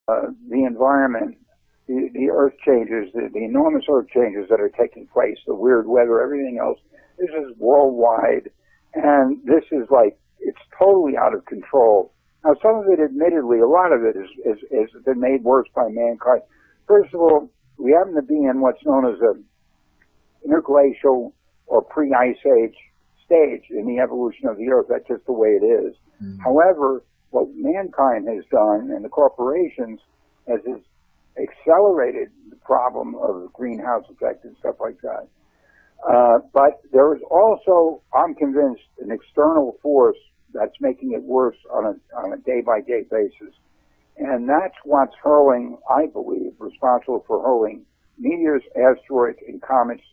the environment, the earth changes, the enormous earth changes that are taking place, the weird weather, everything else. This is worldwide, and this is like, it's totally out of control. Now, some of it, admittedly, a lot of it is been made worse by mankind. First of all, we happen to be in what's known as an interglacial or pre-ice age stage in the evolution of the earth. That's just the way it is. Mm. However, what mankind has done, and the corporations, has accelerated the problem of greenhouse effect and stuff like that. But there is also, I'm convinced, an external force that's making it worse on a day-by-day basis. And that's what's hurling, I believe, responsible for hurling meteors, asteroids, and comets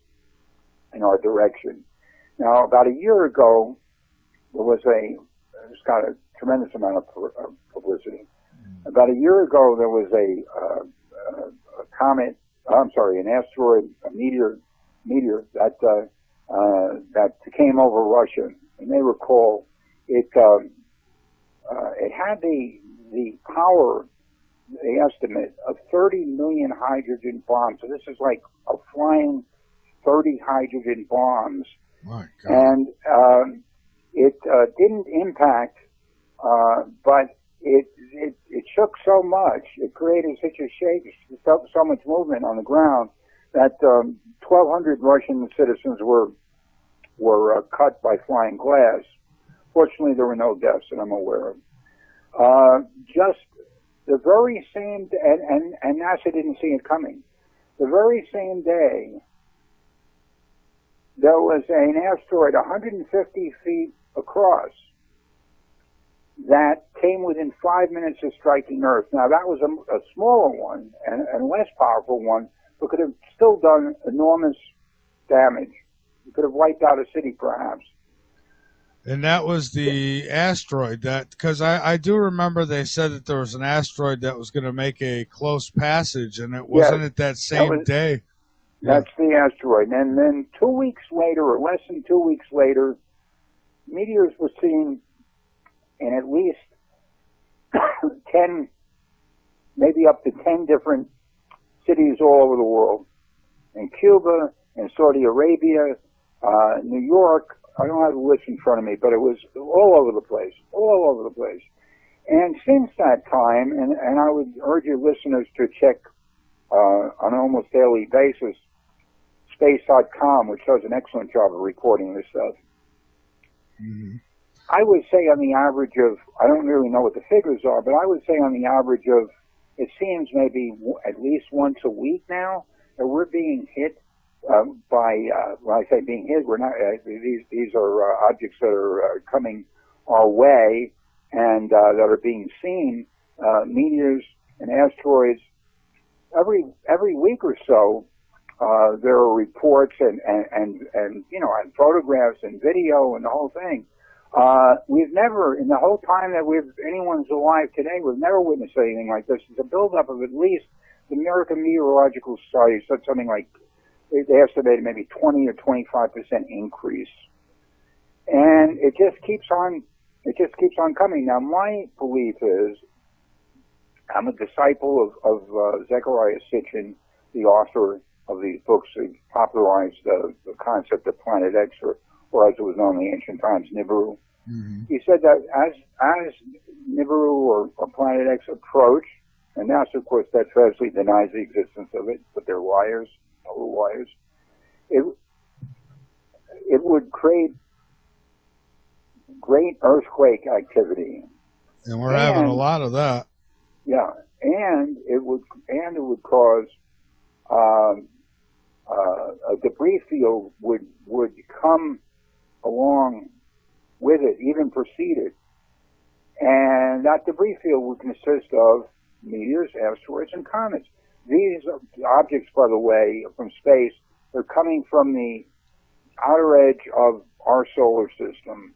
in our direction. Now, about a year ago, it's got a tremendous amount of publicity. About a year ago, there was a comet, an asteroid, a meteor that came over Russia. You may recall it had the power, the estimate, of 30 million hydrogen bombs. So this is like a flying 30 hydrogen bombs. My God. And it didn't impact, but it shook so much, it created such a shake, so much movement on the ground that 1,200 Russian citizens were cut by flying glass. Fortunately, there were no deaths that I'm aware of. Just the very same, and NASA didn't see it coming. The very same day, there was an asteroid 150 feet across that came within 5 minutes of striking Earth. Now, that was a smaller one and less powerful one, but could have still done enormous damage. It could have wiped out a city, perhaps. And that was the asteroid because I do remember they said that there was an asteroid that was going to make a close passage, and it wasn't it that same day. That's the asteroid. And then 2 weeks later, or less than 2 weeks later, meteors were seen in at least 10, maybe up to 10 different cities all over the world. In Cuba, in Saudi Arabia, New York. I don't have the list in front of me, but it was all over the place, all over the place. And since that time, and I would urge your listeners to check on an almost daily basis, space.com, which does an excellent job of recording this stuff. Mm-hmm. I would say on the average of, I don't really know what the figures are, but I would say on the average of, it seems maybe at least once a week now, that we're being hit by, when I say being hit, we're not, these are objects that are coming our way and that are being seen, meteors and asteroids. Every week or so, there are reports and you know, and photographs and video and the whole thing. We've never, in the whole time that anyone's alive today, we've never witnessed anything like this. It's a buildup of at least, the American Meteorological Society said something like, they estimated maybe 20 or 25% increase. And it just keeps on coming. Now, my belief is, I'm a disciple of Zecharia Sitchin, the author of these books that popularized the concept of Planet X, or as it was known in the ancient times, Nibiru. Mm-hmm. He said that as Nibiru or Planet X approach, and NASA, of course, steadfastly denies the existence of it, but they're liars, total liars, it would create great earthquake activity. And we're having a lot of that. Yeah, and it would cause a debris field would come along with it, even precede it. And that debris field would consist of meteors, asteroids, and comets. These objects, by the way, from space, they're coming from the outer edge of our solar system.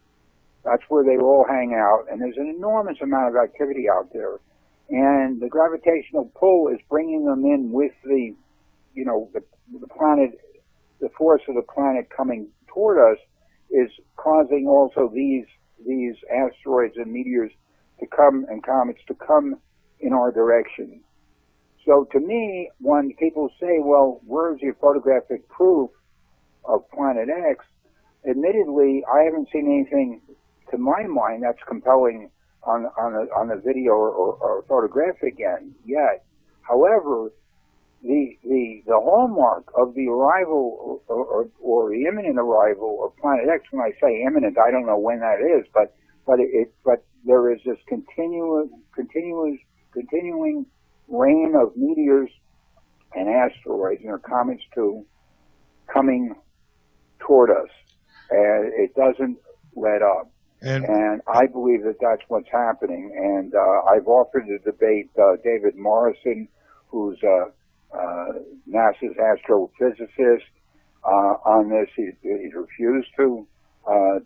That's where they all hang out, and there's an enormous amount of activity out there. And the gravitational pull is bringing them in with the planet, the force of the planet coming toward us is causing also these asteroids and meteors to come, and comets to come in our direction. So to me, when people say, well, where's your photographic proof of Planet X? Admittedly, I haven't seen anything to my mind that's compelling on the video or photographic end yet. However, the hallmark of the arrival or the imminent arrival of Planet X, when I say imminent, I don't know when that is, but there is this continuing rain of meteors and asteroids, and there are comets too, coming toward us, and it doesn't let up. And I believe that that's what's happening. And I've offered to debate David Morrison, who's NASA's astrophysicist, on this. He's refused to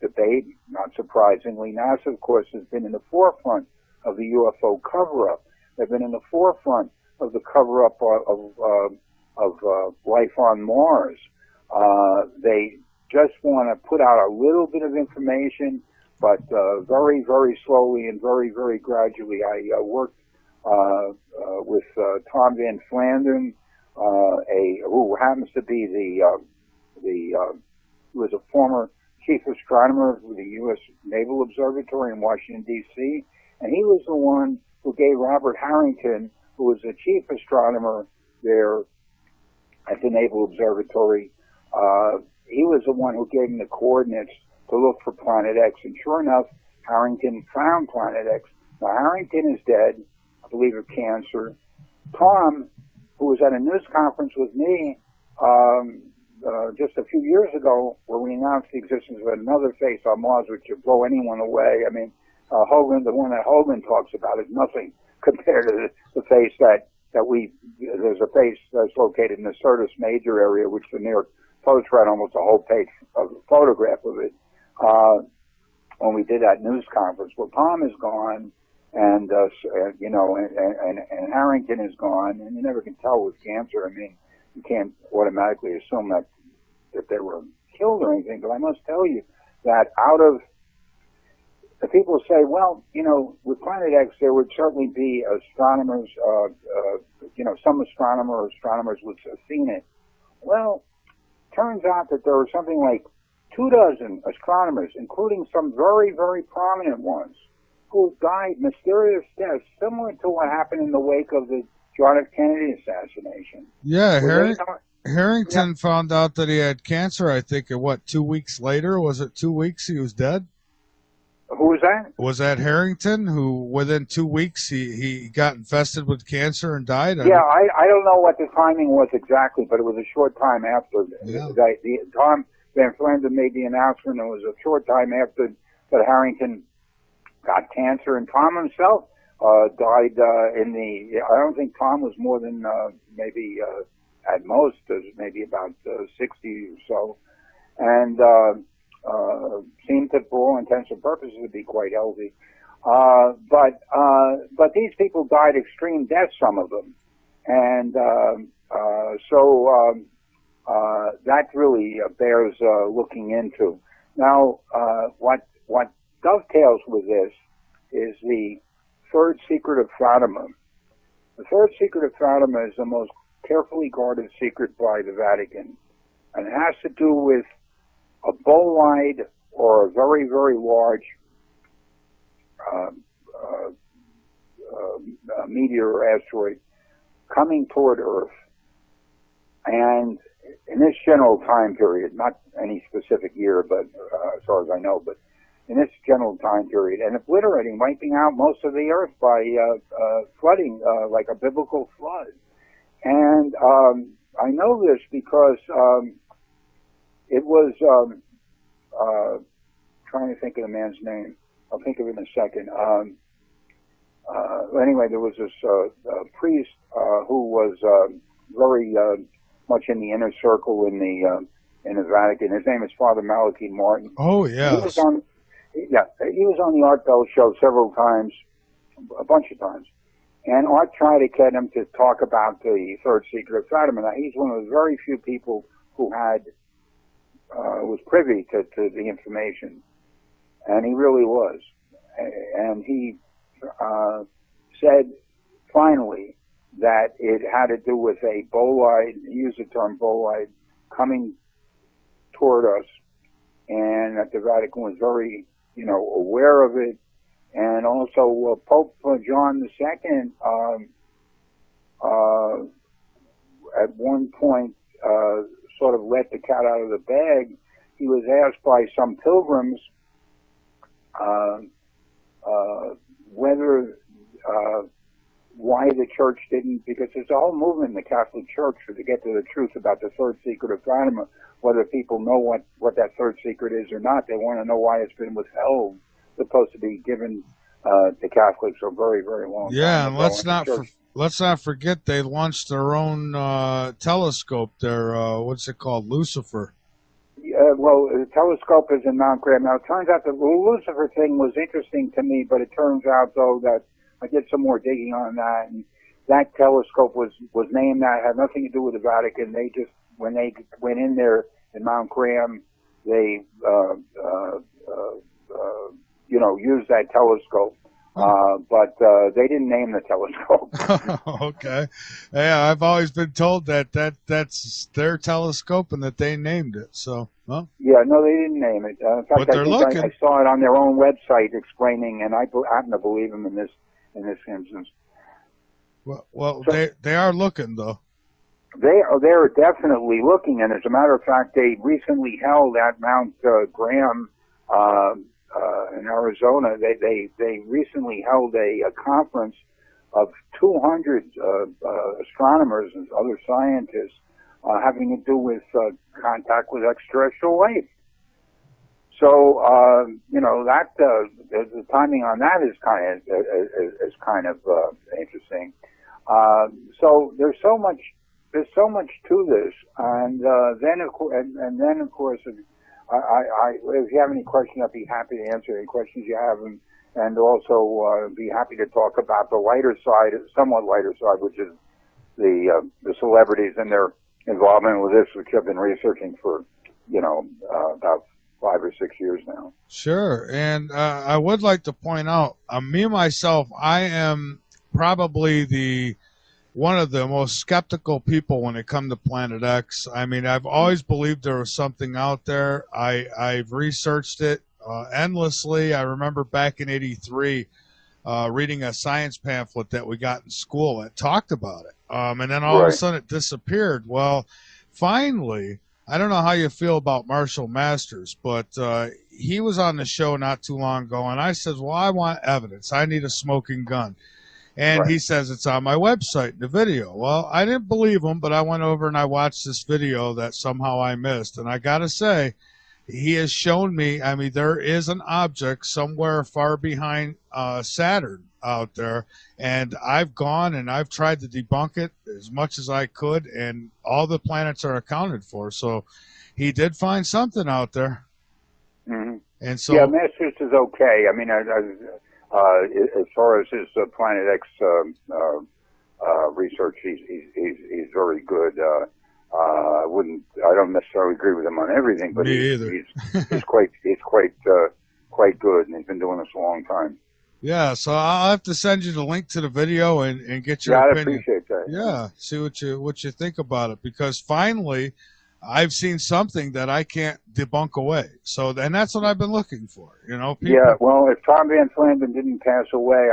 debate, not surprisingly. NASA, of course, has been in the forefront of the UFO cover-up. They've been in the forefront of the cover-up of life on Mars. They just want to put out a little bit of information, but very, very slowly and very, very gradually. I worked with Tom Van Flandern, who happens to be he was a former chief astronomer of the U.S. Naval Observatory in Washington, D.C., and he was the one who gave Robert Harrington, who was the chief astronomer there at the Naval Observatory, he was the one who gave him the coordinates to look for Planet X. And sure enough, Harrington found Planet X. Now, Harrington is dead, I believe of cancer. Tom, who was at a news conference with me just a few years ago, where we announced the existence of another face on Mars, which would blow anyone away. I mean, Hogan, the one that Hogan talks about, is nothing compared to the face there's a face that's located in the Syrtis Major area, which the New York Post ran almost a whole page of a photograph of it when we did that news conference. Well, Tom is gone, and and Harrington is gone, and you never can tell with cancer. I mean, you can't automatically assume that they were killed or anything, but I must tell you that out of the people say, well, with Planet X, there would certainly be astronomers, some astronomers would have seen it. Well, turns out that there were something like 24 astronomers, including some very, very prominent ones, who died mysterious deaths similar to what happened in the wake of the John F. Kennedy assassination. Yeah, Harrington found out that he had cancer, I think, 2 weeks later? Was it 2 weeks he was dead? Who was that? Was that Harrington, who within 2 weeks he got infested with cancer and died? I don't know what the timing was exactly, but it was a short time after. Yeah. Tom Van Flandern made the announcement. It was a short time after that Harrington got cancer, and Tom himself died I don't think Tom was more than maybe at most maybe about 60 or so, and seemed to, for all intents and purposes, to be quite healthy. But these people died extreme deaths, some of them, and that really bears looking into. Now, what dovetails with this is the third secret of Fatima. The third secret of Fatima is the most carefully guarded secret by the Vatican, and it has to do with a bolide or a very, very large meteor or asteroid coming toward Earth. And in this general time period, not any specific year, but as far as I know, but in this general time period, and obliterating, wiping out most of the Earth by flooding, like a biblical flood. And I know this because it was, trying to think of the man's name. I'll think of it in a second. Anyway, there was this priest who was very much in the inner circle in the Vatican. His name is Father Malachi Martin. Oh, yeah. He was on the Art Bell show several times, a bunch of times. And Art tried to get him to talk about the third secret of Fatima. Now, he's one of the very few people who was privy to the information, and he really was. And he said, finally, that it had to do with a bolide, use the term bolide, coming toward us, and that the Vatican was very, aware of it. And also Pope John II, at one point, sort of let the cat out of the bag. He was asked by some pilgrims whether why the church didn't, because there's a whole movement in the Catholic Church to get to the truth about the third secret of Fatima, whether people know what that third secret is or not. They want to know why it's been withheld. It's supposed to be given to Catholics for a very, very long time. Yeah, and let's not forget they launched their own telescope. Their what's it called, Lucifer. Well, the telescope is in Mount Graham. Now, it turns out the Lucifer thing was interesting to me, but it turns out, though, that I did some more digging on that, and that telescope was named that. It had nothing to do with the Vatican. They just, when they went in there in Mount Graham, they, used that telescope. But they didn't name the telescope. Okay. Yeah, I've always been told that's their telescope and that they named it. So, well. Yeah, no, they didn't name it. In fact, I saw it on their own website explaining, and I happen to believe them in this instance. Well, so, they are looking, though. They're definitely looking, and as a matter of fact, they recently held at Mount Graham in Arizona. They recently held a conference of 200 astronomers and other scientists having to do with contact with extraterrestrial life. So that the timing on that is kind of interesting. So there's so much to this, and then of course. If you have any questions, I'd be happy to answer any questions you have, and also be happy to talk about the lighter side, somewhat lighter side, which is the celebrities and their involvement with this, which I've been researching for, about 5 or 6 years now. Sure, and I would like to point out, me myself, I am probably one of the most skeptical people when it comes to Planet X. I mean, I've always believed there was something out there. I've researched it endlessly. I remember back in '83 reading a science pamphlet that we got in school that talked about it. And then all of a sudden it disappeared. Well, finally, I don't know how you feel about Marshall Masters, but he was on the show not too long ago, and I said, well, I want evidence. I need a smoking gun. And he says it's on my website, the video. Well, I didn't believe him, but I went over and I watched this video that somehow I missed. And I got to say, he has shown me, I mean, there is an object somewhere far behind Saturn out there. And I've gone and I've tried to debunk it as much as I could, and all the planets are accounted for. So he did find something out there. Mm-hmm. And so, yeah, Masters is okay. I mean, as far as his Planet X research, he's very good. I don't necessarily agree with him on everything, but he's quite good, and he's been doing this a long time. Yeah, so I'll have to send you the link to the video and get your opinion. I'd appreciate that. Yeah, see what you think about it, because finally I've seen something that I can't debunk away. So, and that's what I've been looking for, people. Yeah, well, if Tom Van Flandern didn't pass away,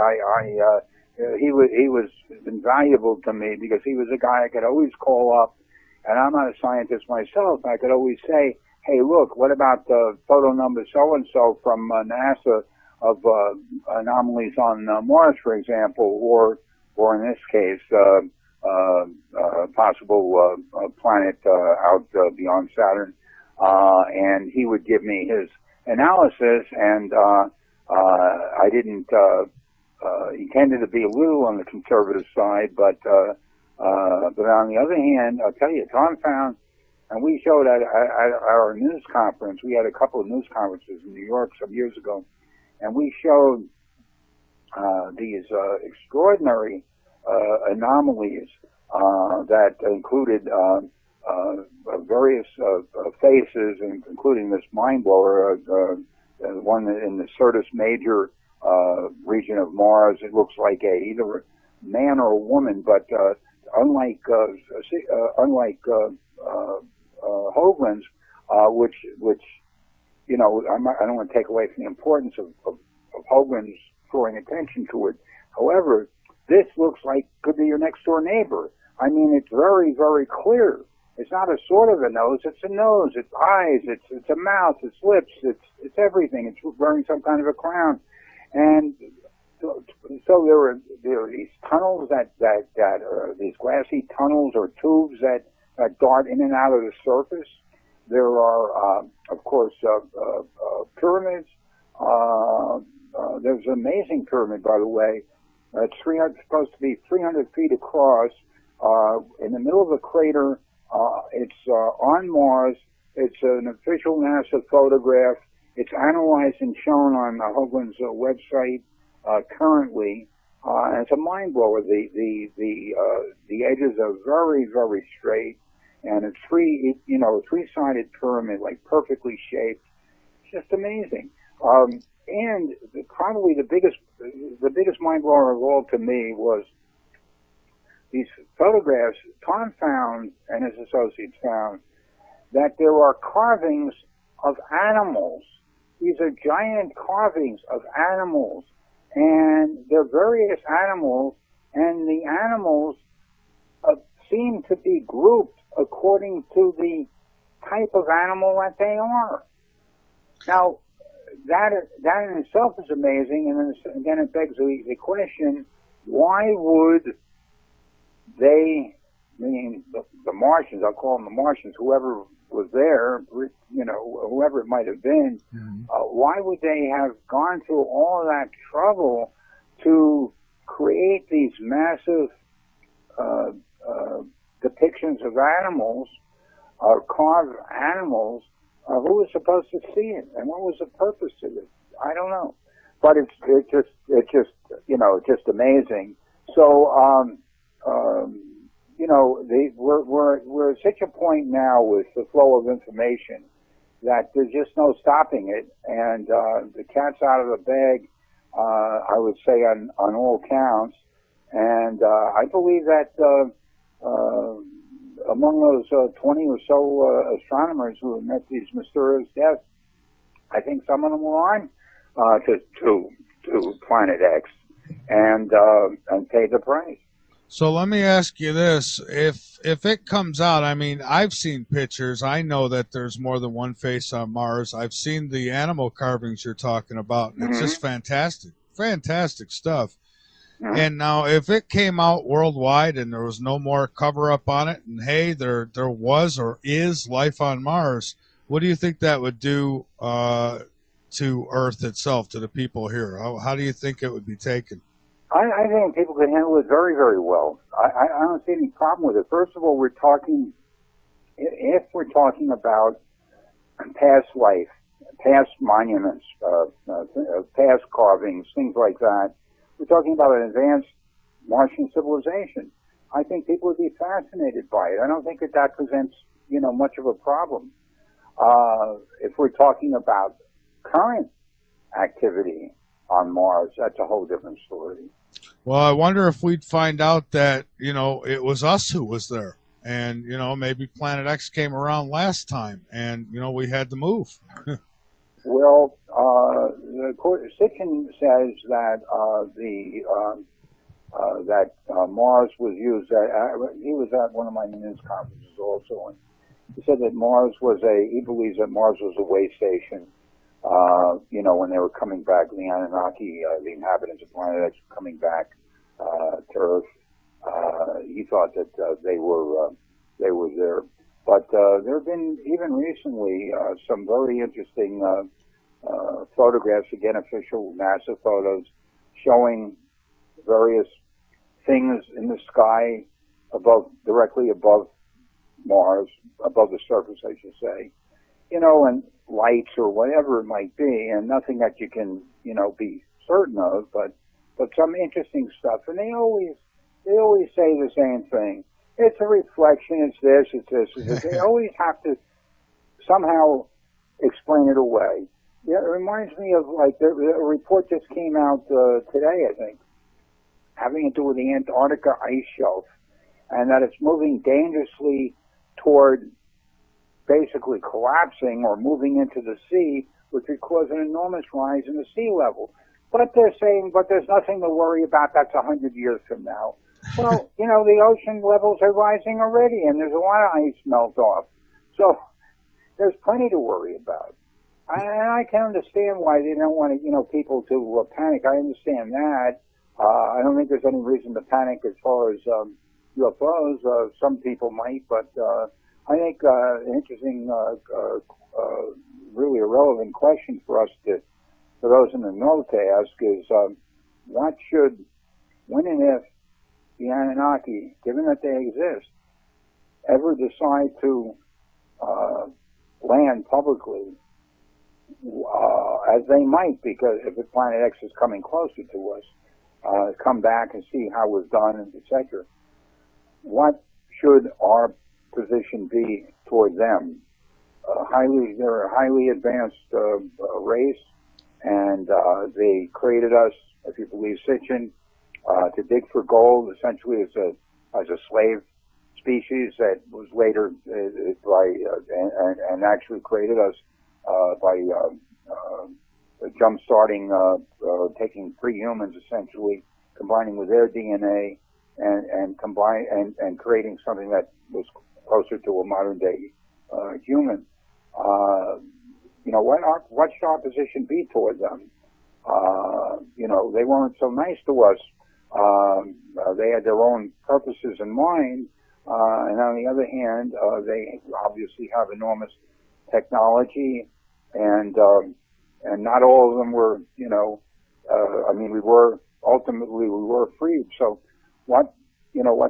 he was invaluable to me, because he was a guy I could always call up, and I'm not a scientist myself. I could always say, hey, look, what about the photo number so-and-so from NASA of anomalies on Mars, for example, or in this case, possible planet out beyond Saturn, and he would give me his analysis, and I didn't. He tended to be a little on the conservative side, but on the other hand, I'll tell you, Tom found, and we showed at our news conference. We had a couple of news conferences in New York some years ago, and we showed these extraordinary anomalies that included various faces, including this mind blower, one in the Syrtis Major region of Mars. It looks like either man or a woman, but unlike Hoagland's, which you know, I don't want to take away from the importance of Hoagland's drawing attention to it. However, this looks like could be your next door neighbor. I mean, it's very, very clear. It's not a sort of a nose, it's a nose, it's eyes, it's a mouth, it's lips, it's everything. It's wearing some kind of a crown. And so there are these tunnels that are these glassy tunnels or tubes that dart in and out of the surface. There are, of course, pyramids. There's an amazing pyramid, by the way. It's supposed to be 300 feet across. In the middle of a crater. It's on Mars. It's an official NASA photograph. It's analyzed and shown on Hoagland's website currently. And it's a mind blower. The edges are very, very straight, and it's three-sided pyramid, like perfectly shaped. It's just amazing. And probably the biggest mind blower of all to me was these photographs. Tom found, and his associates found, that there are carvings of animals. These are giant carvings of animals, and they're various animals, and the animals seem to be grouped according to the type of animal that they are. Now, that in itself is amazing, and then again it begs the question, why would they, meaning the Martians, I'll call them the Martians, whoever was there, you know, whoever it might have been, why would they have gone through all of that trouble to create these massive depictions of animals, or carved animals? Who was supposed to see it, and what was the purpose of it? I don't know, but it's just you know, just amazing. So you know, we're at such a point now with the flow of information that there's just no stopping it, and the cat's out of the bag, I would say, on all counts. And I believe that among those 20 or so astronomers who have met these mysterious deaths, I think some of them were on to Planet X and paid the price. So let me ask you this: if it comes out, I mean, I've seen pictures. I know that there's more than one face on Mars. I've seen the animal carvings you're talking about, and it's just fantastic stuff. And now, if it came out worldwide and there was no more cover-up on it, and hey, there was or is life on Mars, what do you think that would do to Earth itself, to the people here? How do you think it would be taken? I think people could handle it very, very well. I don't see any problem with it. First of all, if we're talking about past life, past monuments, past carvings, things like that, we're talking about an advanced Martian civilization. I think people would be fascinated by it. I don't think that presents, you know, much of a problem. If we're talking about current activity on Mars, that's a whole different story. Well, I wonder if we'd find out that, you know, it was us who was there, and, you know, maybe Planet X came around last time, and, you know, we had to move. Well, Sitchin says that Mars was used. He was at one of my news conferences also, and he said that he believes that Mars was a way station. You know, when they were coming back, the Anunnaki, the inhabitants of Planet X, were coming back to Earth. He thought that they were there. But there have been, even recently, some very interesting photographs, again, official NASA photos, showing various things in the sky directly above Mars, above the surface, I should say. You know, and lights or whatever it might be, and nothing that you can, you know, be certain of, but some interesting stuff. And they always say the same thing. It's a reflection, it's this, it's this. They always have to somehow explain it away. Yeah, it reminds me of, like, a report just came out today, I think, having to do with the Antarctica ice shelf, and that it's moving dangerously toward basically collapsing or moving into the sea, which would cause an enormous rise in the sea level. But they're saying, but there's nothing to worry about. That's 100 years from now. Well, you know, the ocean levels are rising already, and there's a lot of ice melt off. So there's plenty to worry about. And I can understand why they don't want to, you know, people to panic. I understand that. I don't think there's any reason to panic as far as UFOs. Some people might, but I think an interesting, really irrelevant question for us to, for those in the know to ask is, when and if the Anunnaki, given that they exist, ever decide to land publicly, as they might, because if the Planet X is coming closer to us, come back and see how we've done, and etc. What should our position be toward them? They're a highly advanced race, and they created us, if you believe Sitchin, to dig for gold, essentially as a slave species that was later and actually created us by jump-starting, taking pre-humans essentially, combining with their DNA and creating something that was closer to a modern-day human. You know, what should our position be toward them? You know, they weren't so nice to us. They had their own purposes in mind, and on the other hand, they obviously have enormous technology, and not all of them were, you know, I mean, we were freed. So what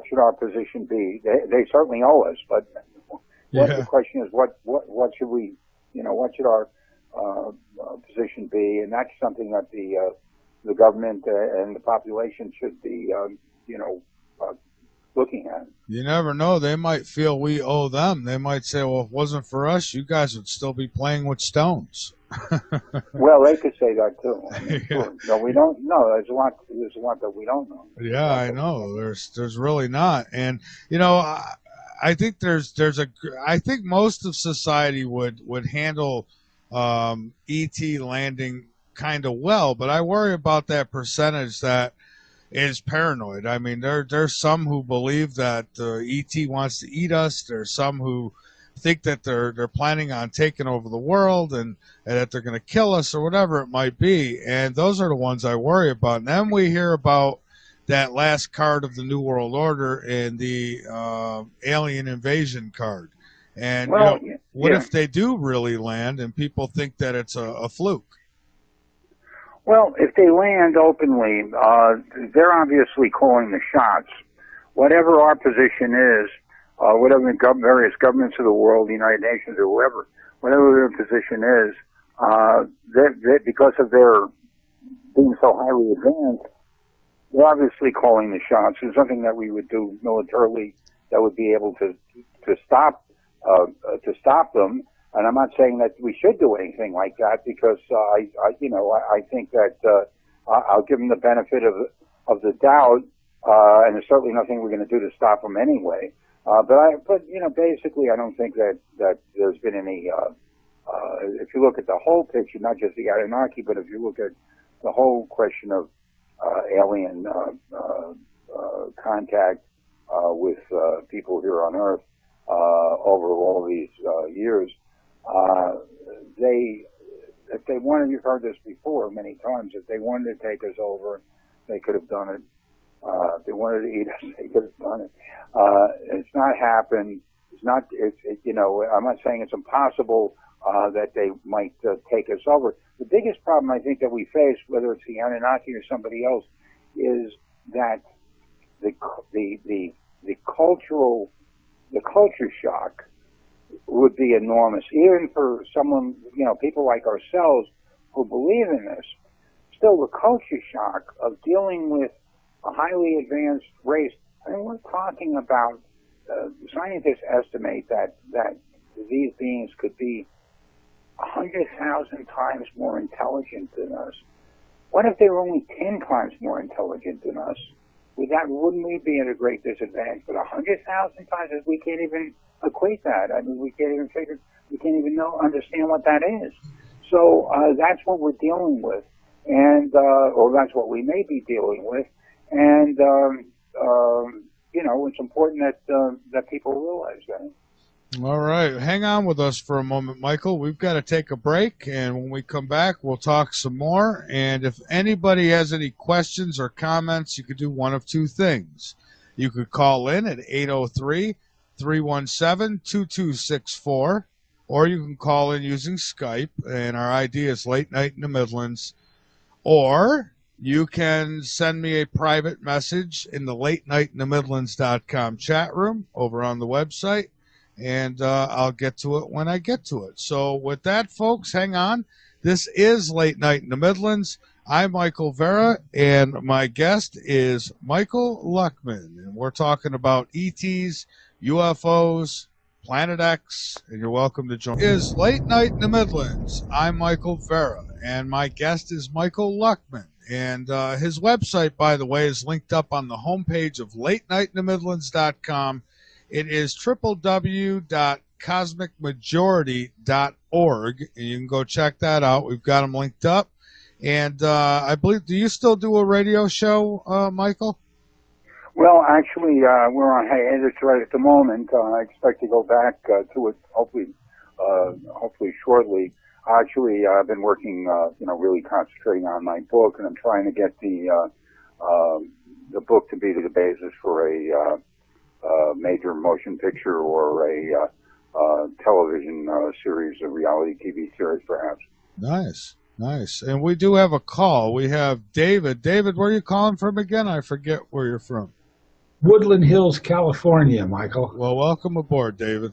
should our position be? They certainly owe us, but the question is, what should we, you know, what should our position be? And that's something that the government and the population should be, you know, looking at. You never know. They might feel we owe them. They might say, well, if it wasn't for us, you guys would still be playing with stones. Well, they could say that too. I mean, sure. No, we don't know. There's a lot that we don't know. Yeah, I know. There's really not. And, you know, I think I think most of society would handle ET landing kind of well, but I worry about that percentage that is paranoid. I mean, there's some who believe that ET wants to eat us. There's some who think that they're planning on taking over the world and that they're going to kill us or whatever it might be. And those are the ones I worry about. And then we hear about that last card of the New World Order and the alien invasion card. And well, you know, what if they do really land and people think that it's a fluke? Well, if they land openly, they're obviously calling the shots. Whatever our position is, whatever the various governments of the world, the United Nations or whoever, whatever their position is, because of their being so highly advanced, they're obviously calling the shots. There's nothing that we would do militarily that would be able to stop them. And I'm not saying that we should do anything like that, because I think that I'll give them the benefit of the doubt, and there's certainly nothing we're going to do to stop them anyway. But you know, basically, I don't think that there's been any. If you look at the whole picture, not just the Anunnaki, but if you look at the whole question of alien contact with people here on Earth over all these years. If they wanted, you've heard this before many times, if they wanted to take us over, they could have done it. If they wanted to eat us, they could have done it. It's not happened. You know, I'm not saying it's impossible that they might take us over. The biggest problem I think that we face, whether it's the Anunnaki or somebody else, is that the culture shock would be enormous, even for someone, you know, people like ourselves who believe in this. Still, the culture shock of dealing with a highly advanced race. I mean, we're talking about scientists estimate that these beings could be 100,000 times more intelligent than us. What if they were only 10 times more intelligent than us? wouldn't we be at a great disadvantage? But 100,000 tons, we can't even equate that. I mean, we can't even understand what that is. So that's what we're dealing with, and or that's what we may be dealing with, and you know, it's important that people realize that. All right, hang on with us for a moment, Michael. We've got to take a break, and when we come back, we'll talk some more. And if anybody has any questions or comments, you could do one of two things. You could call in at 803-317-2264, or you can call in using Skype, and our ID is Late Night in the Midlands. Or you can send me a private message in the latenightinthe-midlands.com chat room over on the website, and I'll get to it when I get to it. So with that, folks, hang on. This is Late Night in the Midlands. I'm Michael Vera, and my guest is Michael Luckman, and we're talking about ETs, UFOs, Planet X, and you're welcome to join. It is Late Night in the Midlands. I'm Michael Vera, and my guest is Michael Luckman. And his website, by the way, is linked up on the homepage of latenightinthe-midlands.com. It is www.cosmicmajority.org, and you can go check that out. We've got them linked up. And I believe, do you still do a radio show, Michael? Well, actually, we're on hiatus right at the moment. I expect to go back to it hopefully shortly. Actually, I've been working, really concentrating on my book, and I'm trying to get the book to be the basis for a major motion picture or a television series, a reality TV series, perhaps. Nice. And we do have a call. We have David. David, where are you calling from again? I forget where you're from. Woodland Hills, California, Michael. Well, welcome aboard, David.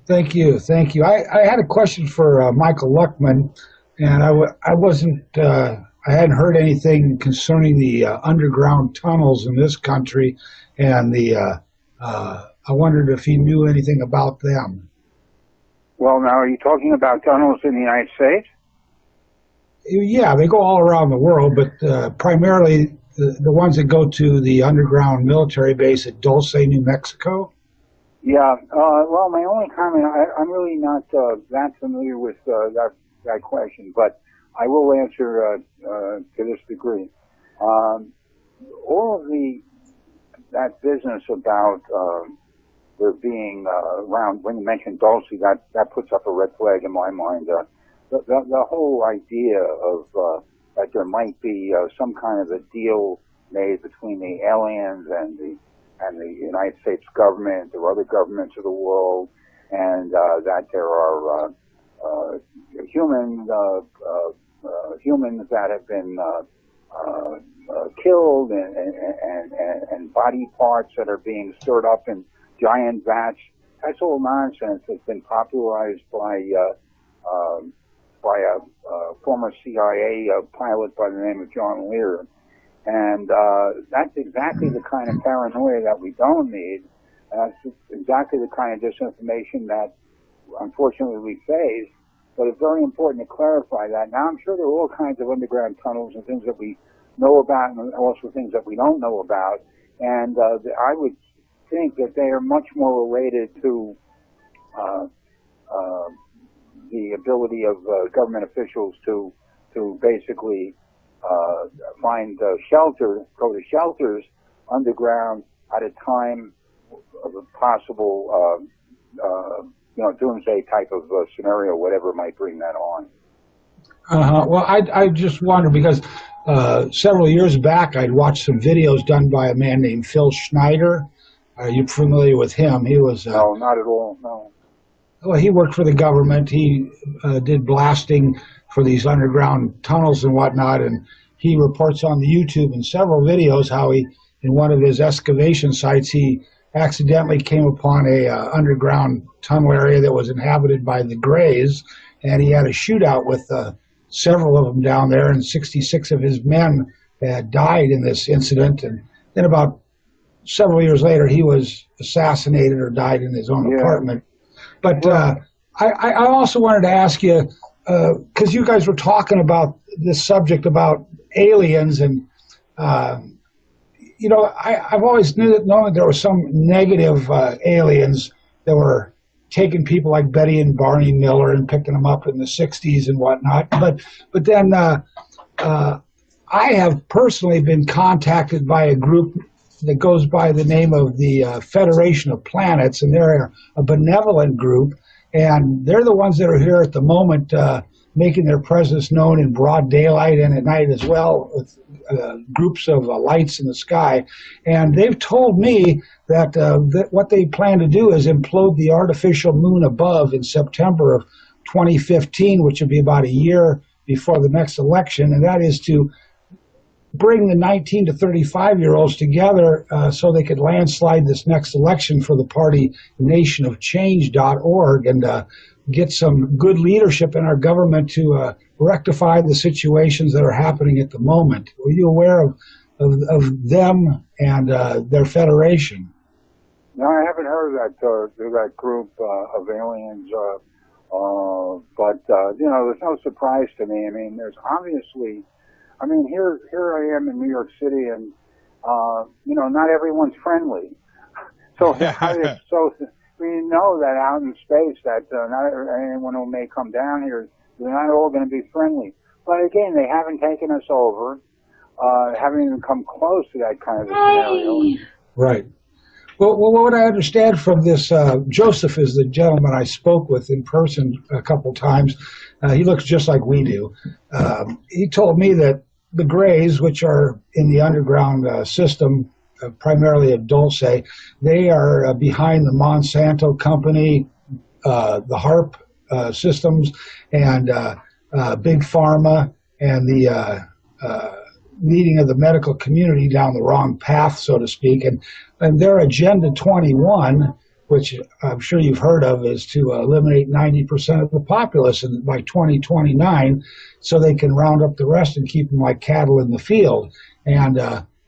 Thank you. I had a question for Michael Luckman, and I hadn't heard anything concerning the underground tunnels in this country, and I wondered if he knew anything about them. Well, now, are you talking about tunnels in the United States? Yeah, they go all around the world, but primarily the ones that go to the underground military base at Dulce, New Mexico. Yeah, well, my only comment, I'm really not that familiar with that question, but I will answer to this degree. All of that business about there being around, when you mentioned Dulce, that puts up a red flag in my mind. The whole idea of that there might be some kind of a deal made between the aliens and the United States government or other governments of the world, and that there are humans that have been killed and body parts that are being stirred up in giant vats. That's all nonsense. It's been popularized by a former CIA pilot by the name of John Lear. And that's exactly the kind of paranoia that we don't need. That's exactly the kind of disinformation that, unfortunately, we face. But it's very important to clarify that. Now, I'm sure there are all kinds of underground tunnels and things that we know about, and also things that we don't know about. And I would think that they are much more related to the ability of government officials to basically find shelter, go to shelters underground at a time of a possible, doomsday type of scenario, whatever might bring that on. Well, I just wonder because several years back I'd watched some videos done by a man named Phil Schneider. Are you familiar with him? He was no, not at all. No. Well, he worked for the government. He did blasting for these underground tunnels and whatnot, and he reports on the YouTube in several videos how he, in one of his excavation sites, he accidentally came upon a underground tunnel area that was inhabited by the Greys, and he had a shootout with several of them down there, and 66 of his men had died in this incident. And then about several years later, he was assassinated or died in his own apartment. But I also wanted to ask you, because you guys were talking about this subject about aliens, and you know, I've always known that there were some negative aliens that were taking people like Betty and Barney Miller and picking them up in the 60s and whatnot. But then I have personally been contacted by a group that goes by the name of the Federation of Planets, and they're a benevolent group, and they're the ones that are here at the moment making their presence known in broad daylight and at night as well, with groups of lights in the sky. And they've told me that, what they plan to do is implode the artificial moon above in September of 2015, which would be about a year before the next election, and that is to bring the 19 to 35-year-olds together so they could landslide this next election for the party nationofchange.org and get some good leadership in our government to rectify the situations that are happening at the moment. Were you aware of them and their federation? No, I haven't heard of that group of aliens, but you know, there's no surprise to me. I mean, there's obviously, I mean, here I am in New York City, and you know, not everyone's friendly. So we know that out in space that not anyone who may come down here, they're not all going to be friendly. But again, they haven't taken us over, haven't even come close to that kind of a scenario. Right. Well, what I understand from this, Joseph is the gentleman I spoke with in person a couple times. He looks just like we do. He told me that the Greys, which are in the underground system, primarily at Dulce, they are behind the Monsanto company, the HARP systems, and Big Pharma, and the leading of the medical community down the wrong path, so to speak. And their Agenda 21, which I'm sure you've heard of, is to eliminate 90% of the populace by 2029, so they can round up the rest and keep them like cattle in the field. And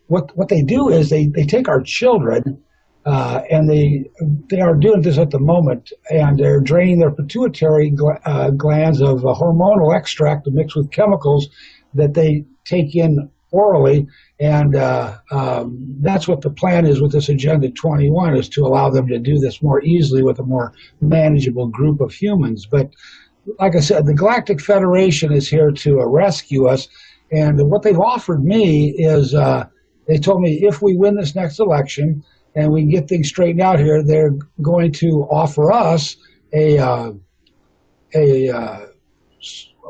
what they do is they take our children, and they are doing this at the moment, and they're draining their pituitary glands of hormonal extract to mix with chemicals that they take in orally, and that's what the plan is with this Agenda 21, is to allow them to do this more easily with a more manageable group of humans. But like I said, the Galactic Federation is here to rescue us, and what they've offered me is, they told me if we win this next election and we get things straightened out here, they're going to offer us a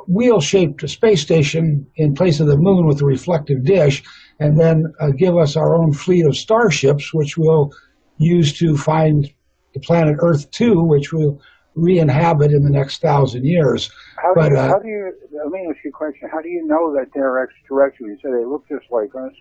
wheel-shaped space station in place of the moon with a reflective dish, and then give us our own fleet of starships, which we'll use to find the planet Earth 2, which we'll re-inhabit in the next 1,000 years. How do you, let me ask you a question. How do you know that they're extraterrestrial? You say they look just like us.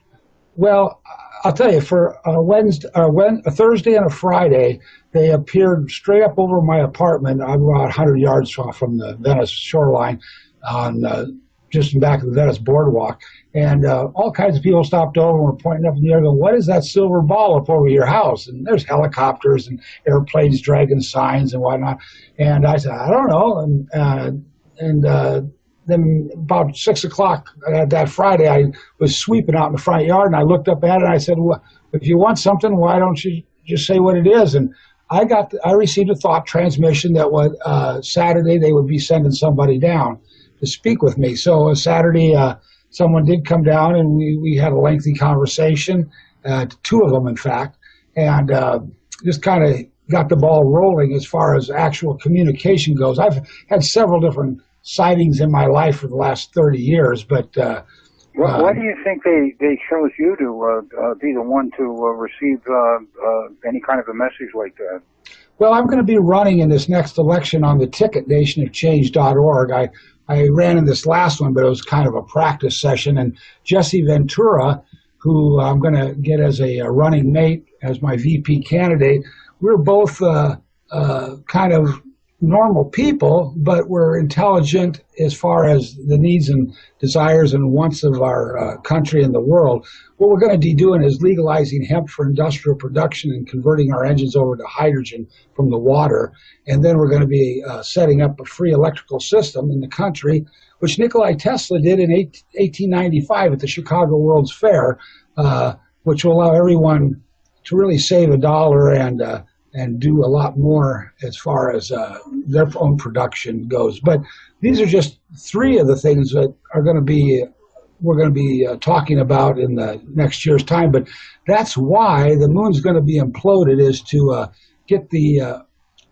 Well, I'll tell you, for a Thursday and a Friday, they appeared straight up over my apartment. I'm about 100 yards from the Venice shoreline, on just in back of the Venice boardwalk. And all kinds of people stopped over and were pointing up in the air going, "What is that silver ball up over your house?" And there's helicopters and airplanes dragging signs and whatnot. And I said, "I don't know." And then about 6 o'clock that Friday, I was sweeping out in the front yard, and I looked up at it, and I said, "Well, if you want something, why don't you just say what it is?" And I received a thought transmission that Saturday they would be sending somebody down to speak with me. So Saturday, someone did come down, and we had a lengthy conversation, two of them, in fact, and just kind of got the ball rolling as far as actual communication goes. I've had several different sightings in my life for the last 30 years, but why do you think they chose you to be the one to receive any kind of a message like that? Well, I'm going to be running in this next election on the ticket nationofchange.org. I ran in this last one, but it was kind of a practice session, and Jesse Ventura, who I'm going to get as a running mate, as my VP candidate, we're both kind of normal people, but we're intelligent as far as the needs and desires and wants of our country and the world. What we're going to be doing is legalizing hemp for industrial production and converting our engines over to hydrogen from the water. And then we're going to be setting up a free electrical system in the country, which Nikola Tesla did in 1895 at the Chicago World's Fair. which will allow everyone to really save $1 and do a lot more as far as their own production goes. But these are just 3 of the things that are going to be we're going to be talking about in the next year's time. But that's why the moon's going to be imploded, is to get the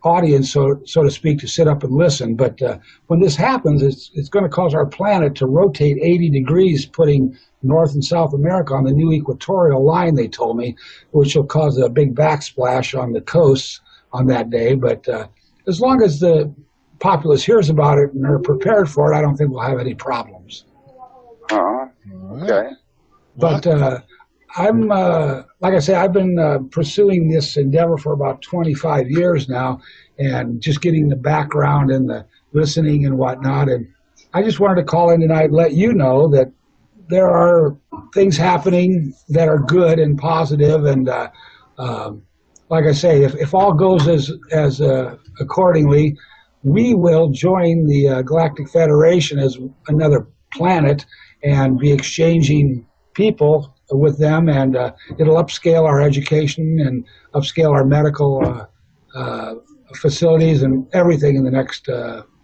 audience, so to speak, to sit up and listen. But when this happens, it's going to cause our planet to rotate 80 degrees, putting North and South America on the new equatorial line, they told me, which will cause a big backsplash on the coasts on that day. But as long as the populace hears about it and are prepared for it, I don't think we'll have any problems. Okay. But I'm, like I say, I've been pursuing this endeavor for about 25 years now, and just getting the background and the listening and whatnot. And I just wanted to call in tonight and let you know that there are things happening that are good and positive. And like I say, if all goes as accordingly, we will join the Galactic Federation as another planet and be exchanging people with them, and it'll upscale our education and upscale our medical facilities and everything in the next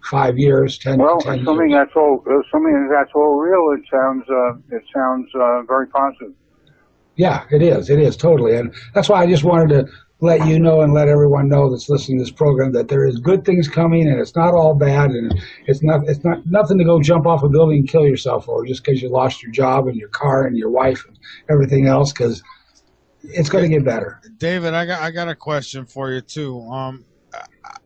5 years, 10 well, 10 assuming years. Assuming that's all real, it sounds very positive. Yeah, it is totally. And that's why I just wanted to let you know and let everyone know that's listening to this program that there is good things coming, and it's not all bad, and it's not nothing to go jump off a building and kill yourself over just because you lost your job and your car and your wife and everything else, because it's going to get better. David, I got a question for you too.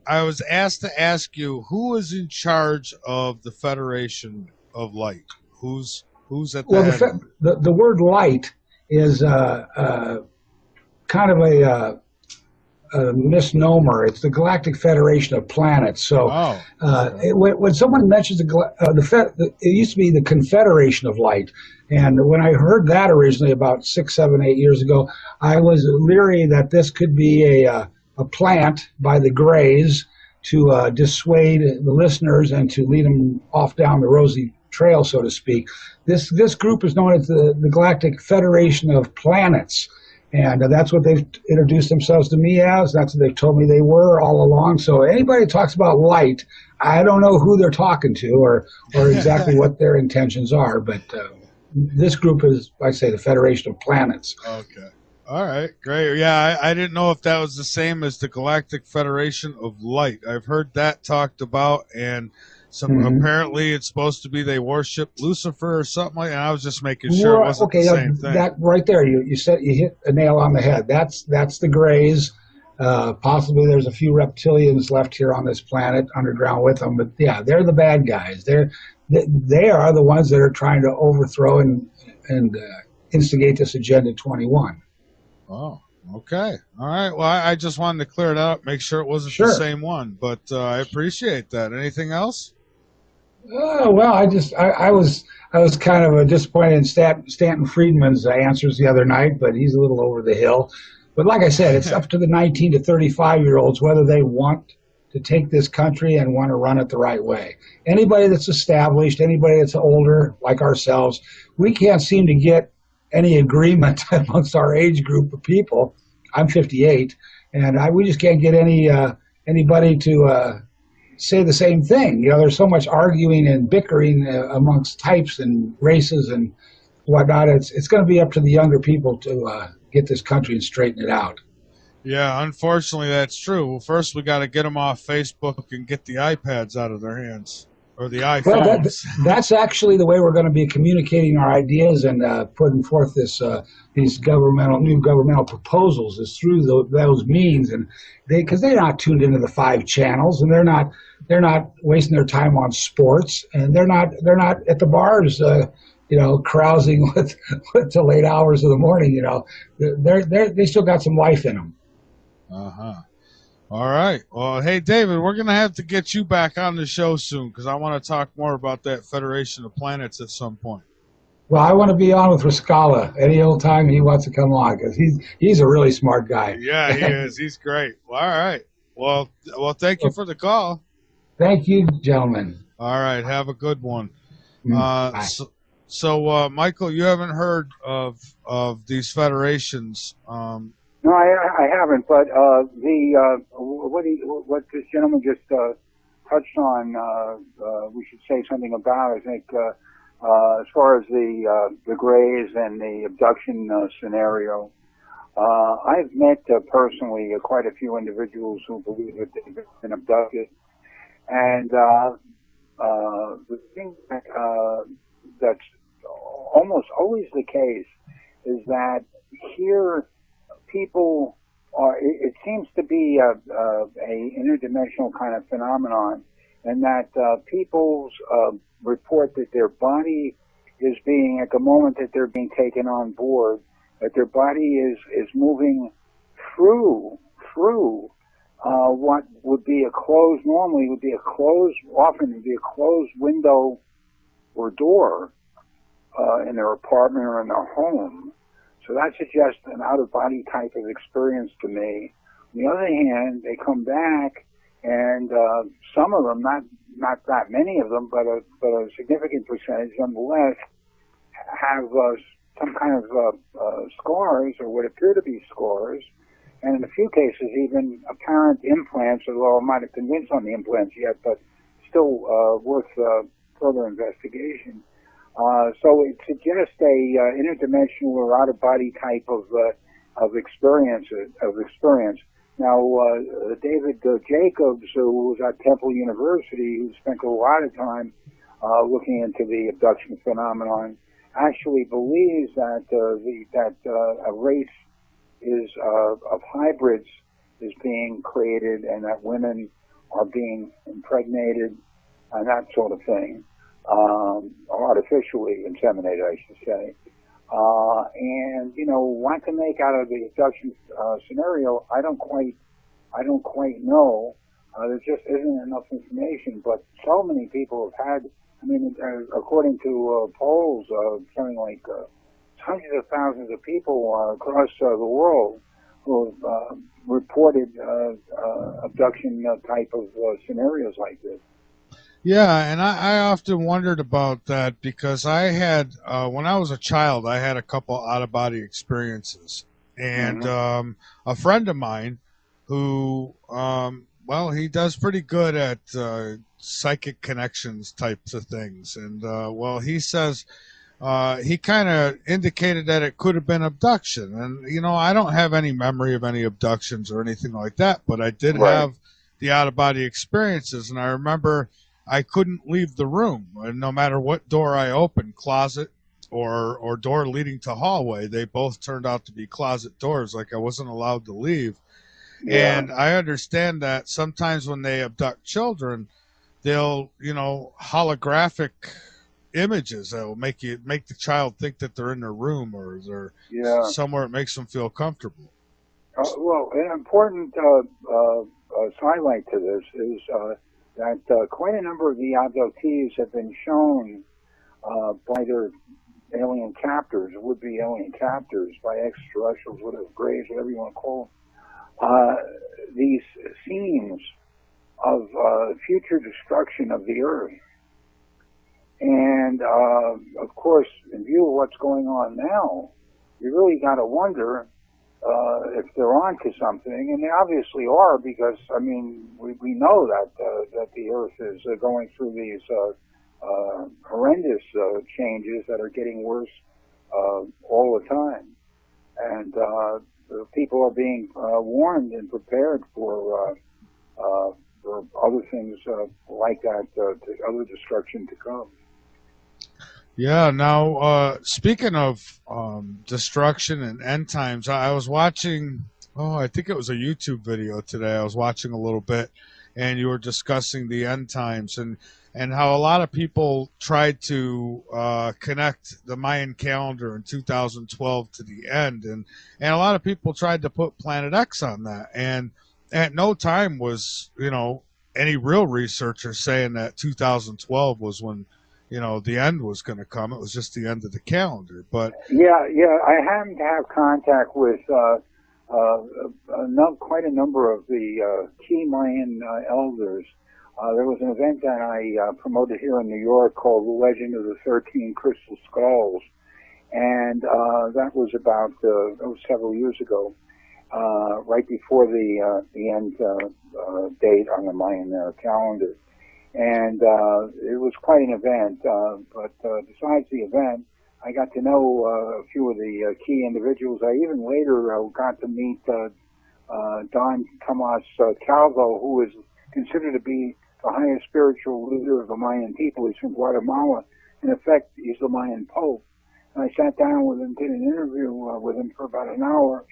I was asked to ask you, who is in charge of the Federation of Light? Who's at the head? Well, the word light is kind of a misnomer. It's the Galactic Federation of Planets. So when someone mentions it used to be the Confederation of Light. And when I heard that originally about 6, 7, 8 years ago, I was leery that this could be a plant by the Greys to dissuade the listeners and to lead them off down the rosy trail, so to speak. This group is known as the Galactic Federation of Planets. And that's what they've introduced themselves to me as. That's what they've told me they were all along. So anybody that talks about light, I don't know who they're talking to or exactly what their intentions are. But this group is, like I say, the Federation of Planets. Okay. All right. Great. Yeah, I didn't know if that was the same as the Galactic Federation of Light. I've heard that talked about, and apparently it's supposed to be they worship Lucifer or something like that. And I was just making sure it wasn't the same thing. That right there, you hit a nail on the head. That's the Greys. Possibly there's a few reptilians left here on this planet underground with them, but yeah, they're the bad guys. They are the ones that are trying to overthrow and instigate this Agenda 21. Oh, okay. All right. Well, I just wanted to clear it up, make sure it wasn't the same one, but I appreciate that. Anything else? Well, I was kind of disappointed in Stanton Friedman's answers the other night, but he's a little over the hill. But like I said, it's up to the 19 to 35-year-olds whether they want to take this country and want to run it the right way. Anybody that's established, anybody that's older, like ourselves, we can't seem to get any agreement amongst our age group of people. I'm 58, and we just can't get anybody to say the same thing. You know, there's so much arguing and bickering amongst types and races and whatnot. It's going to be up to the younger people to get this country and straighten it out. Yeah, unfortunately, that's true. Well, first we got to get them off Facebook and get the iPads out of their hands, or the iPhones. Well, that's actually the way we're going to be communicating our ideas and putting forth these new governmental proposals is through those means, and because they're not tuned into the 5 channels, and they're not wasting their time on sports, and they're not at the bars. Carousing with till late hours of the morning. They still got some life in them. All right. Well, hey, David, we're gonna have to get you back on the show soon because I want to talk more about that Federation of Planets at some point. Well, I want to be on with Rascala any old time he wants to come on because he's a really smart guy. Yeah, he is. He's great. Well, all right. Well, thank you for the call. Thank you, gentlemen. All right. Have a good one. Bye. So, Michael, you haven't heard of these federations? No, I haven't. But what this gentleman just touched on, we should say something about. I think as far as the Greys and the abduction scenario, I've met personally quite a few individuals who believe that they've been abducted, and the thing that's almost always the case is that here people are. It seems to be a interdimensional kind of phenomenon, and that people's report that their body is being, at the moment that they're being taken on board, that their body is moving through what would be a closed, normally would be a closed, often would be a closed window or door in their apartment or in their home. So that suggests an out-of-body type of experience to me. On the other hand, they come back, and some of them, not that many of them, but a significant percentage nonetheless, have some kind of scars, or what appear to be scars, and in a few cases even apparent implants, although I might have convinced on the implants yet, but still worth further investigation. So it suggests a interdimensional or out-of-body type of experience. Now, David Jacobs, who was at Temple University, who spent a lot of time looking into the abduction phenomenon, actually believes that a race is of hybrids is being created, and that women are being impregnated and that sort of thing, artificially inseminated, I should say. And what to make out of the abduction scenario, I don't quite know. There just isn't enough information. But so many people have had. I mean, according to polls, something like hundreds of thousands of people across the world who have reported abduction type of scenarios like this. Yeah, and I often wondered about that because I had, when I was a child, I had a couple out-of-body experiences. And a friend of mine who, well, he does pretty good at psychic connections types of things. And, well, he says he kind of indicated that it could have been abduction. And, I don't have any memory of any abductions or anything like that, but I did have the out-of-body experiences. And I remember I couldn't leave the room, and no matter what door I opened, closet or door leading to hallway, they both turned out to be closet doors. Like I wasn't allowed to leave. Yeah. And I understand that sometimes when they abduct children, they'll, holographic images that will make the child think that they're in their room or they're somewhere it makes them feel comfortable. Well, an important sidelight to this is that quite a number of the abductees have been shown by their alien captors, would-be alien captors, by extraterrestrials, whatever, Greys, whatever you want to call them, these scenes of future destruction of the Earth. And, of course, in view of what's going on now, you really got to wonder if they're onto something, and they obviously are, because I mean we know that the Earth is going through these horrendous changes that are getting worse all the time, and people are being warned and prepared for other things like that, other destruction to come. Yeah. Now, speaking of destruction and end times, I was watching. I think it was a YouTube video today. I was watching a little bit, and you were discussing the end times and how a lot of people tried to connect the Mayan calendar in 2012 to the end, and a lot of people tried to put Planet X on that, and at no time was any real researcher saying that 2012 was when the end was going to come. It was just the end of the calendar. But yeah, I happen to have contact with quite a number of the key Mayan elders. There was an event that I promoted here in New York called The Legend of the 13 Crystal Skulls, and that was about that was several years ago, right before the end date on the Mayan calendar, and it was quite an event. But besides the event, I got to know a few of the key individuals. I even later got to meet Don Tomas Calvo, who is considered to be the highest spiritual leader of the Mayan people. He's from Guatemala. In effect, he's the Mayan Pope. And I sat down with him, did an interview with him for about an hour.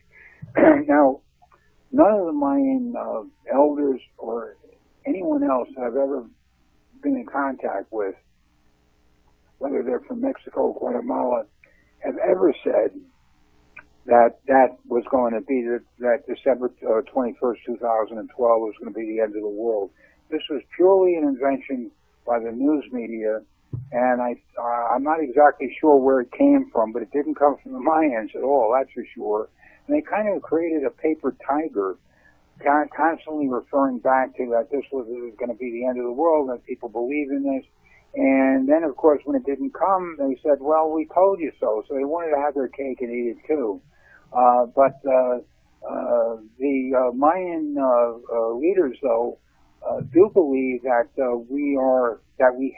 Now, none of the Mayan elders or anyone else that I've ever been in contact with, whether they're from Mexico or Guatemala, have ever said that that was going to be, that December 21st, 2012 was going to be the end of the world. This was purely an invention by the news media, and I'm not exactly sure where it came from, but it didn't come from the Mayans at all, that's for sure. And they kind of created a paper tiger, constantly referring back to that this was going to be the end of the world, and people believe in this. And then, of course, when it didn't come, they said, well, we told you so. So they wanted to have their cake and eat it too. But the Mayan leaders, though, do believe that we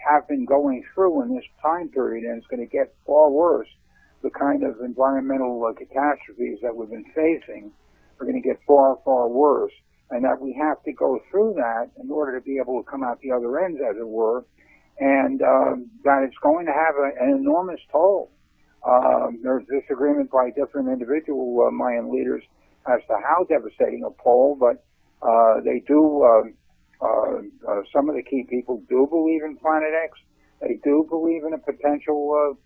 have been going through in this time period, and it's going to get far worse. The kind of environmental catastrophes that we've been facing are going to get far, far worse, and that we have to go through that in order to be able to come out the other end, as it were, and that it's going to have an enormous toll. There's disagreement by different individual Mayan leaders as to how devastating a toll, but they do. Some of the key people do believe in Planet X. They do believe in a potential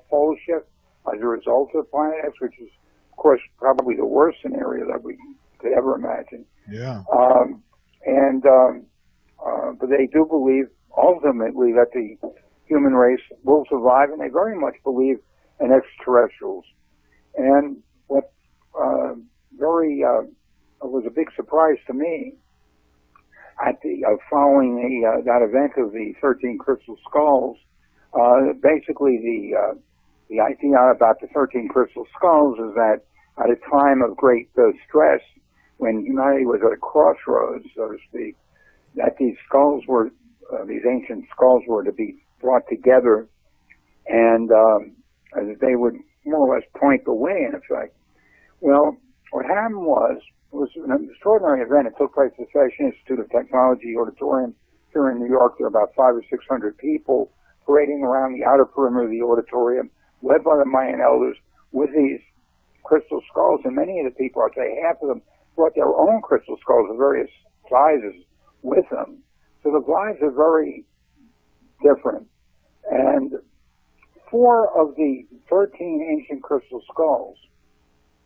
pole shift as a result of Planet X, which is, of course, probably the worst scenario that we could ever imagine. Yeah. But they do believe ultimately that the human race will survive, and they very much believe in extraterrestrials. And what was a big surprise to me at the following that event of the 13 Crystal Skulls, basically the idea about the 13 Crystal Skulls is that at a time of great stress, when humanity was at a crossroads, so to speak, that these skulls were, these ancient skulls were to be brought together, and they would more or less point the way, in effect. Well, what happened was, it was an extraordinary event. It took place at the Fashion Institute of Technology Auditorium here in New York. There were about 500 or 600 people parading around the outer perimeter of the auditorium, led by the Mayan elders, with these crystal skulls. And many of the people, I'd say half of them, brought their own crystal skulls of various sizes with them. So the vibes are very different. And 4 of the 13 ancient crystal skulls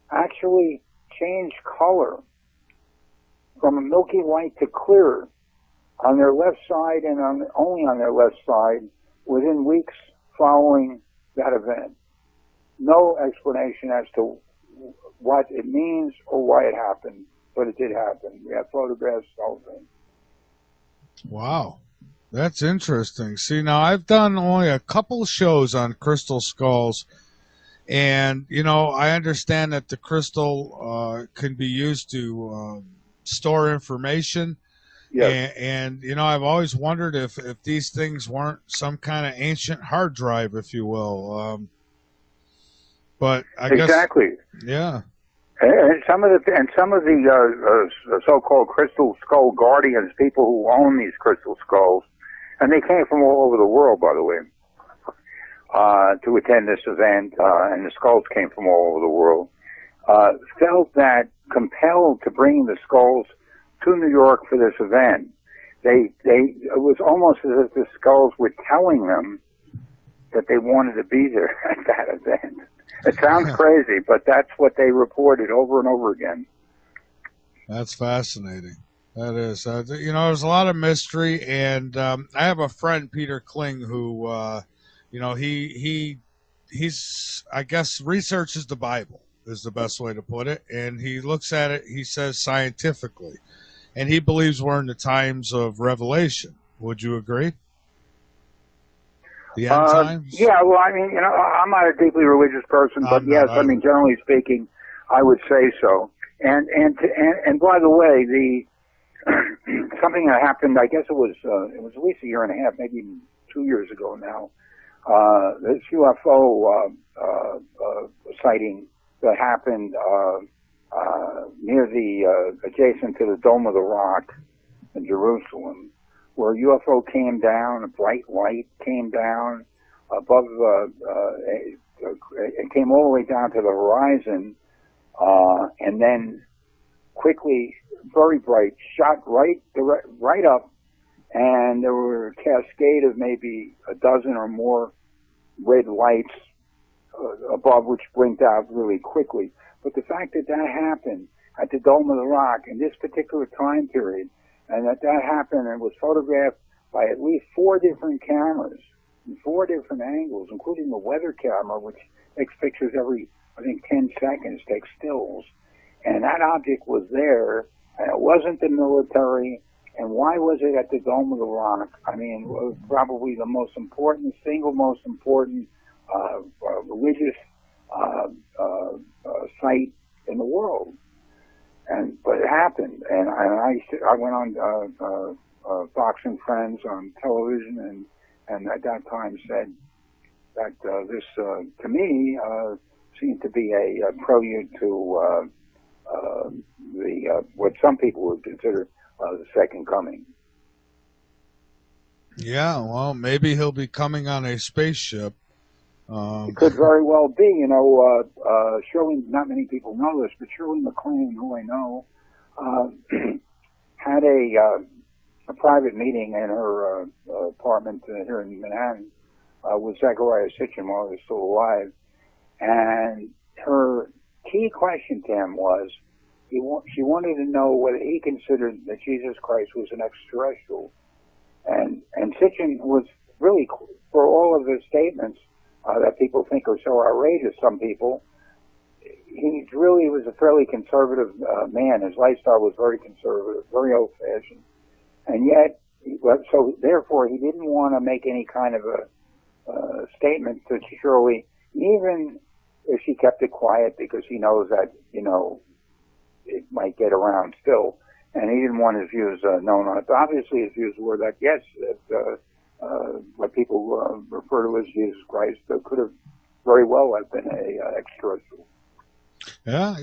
actually change color from a milky white to clear on their left side, and only on their left side, within weeks following that event. No explanation as to what it means or why it happened, but it did happen. We have photographs, the whole thing. Wow. That's interesting. See, now I've done only a couple shows on crystal skulls, and, you know, I understand that the crystal can be used to store information. Yes. And, you know, I've always wondered if these things weren't some kind of ancient hard drive, if you will. But I guess... Exactly. Yeah. And some of the so-called crystal skull guardians, people who own these crystal skulls, and they came from all over the world, by the way, to attend this event, and the skulls came from all over the world, felt that compelled to bring the skulls to New York for this event. It was almost as if the skulls were telling them that they wanted to be there at that event. It sounds crazy, but that's what they reported over and over again. That's fascinating. That is. You know, there's a lot of mystery, and I have a friend, Peter Kling, who, you know, he's, I guess, researches the Bible is the best way to put it, and he looks at it, he says, scientifically, and he believes we're in the times of Revelation, Would you agree? The end times? Yeah, well, I mean, I'm not a deeply religious person, but yes, I mean, generally speaking, I would say so. And by the way, something that happened, I guess it was at least a year and a half, maybe even 2 years ago now. This UFO sighting that happened near adjacent to the Dome of the Rock in Jerusalem, where a UFO came down, a bright light came down above, it came all the way down to the horizon, and then quickly, very bright, shot right up, and there were a cascade of maybe a dozen or more red lights above, which blinked out really quickly. But the fact that happened at the Dome of the Rock in this particular time period, and that happened and was photographed by at least 4 different cameras in 4 different angles, including the weather camera, which takes pictures every, I think, 10 seconds, takes stills. And that object was there, and it wasn't the military. And why was it at the Dome of the Rock? I mean, it was probably the most important, single most important religious site in the world. But it happened, and I went on Fox and Friends on television, and at that time said that this, to me, seemed to be a prelude to what some people would consider the second coming. Yeah, well, maybe he'll be coming on a spaceship. It could very well be. Shirley, not many people know this, but Shirley MacLaine, who I know, had a private meeting in her apartment here in Manhattan with Zechariah Sitchin while he was still alive. And her key question to him was, she wanted to know whether he considered that Jesus Christ was an extraterrestrial. And Sitchin was really, for all of his statements that people think are so outrageous, some people, he really was a fairly conservative man. His lifestyle was very conservative, very old-fashioned. And yet, so therefore, he didn't want to make any kind of a statement to Shirley, even if she kept it quiet, because he knows that, it might get around still. And he didn't want his views known on it. But obviously, his views were that, yes, what people refer to as Jesus Christ could have very well have been a extraterrestrial. Yeah,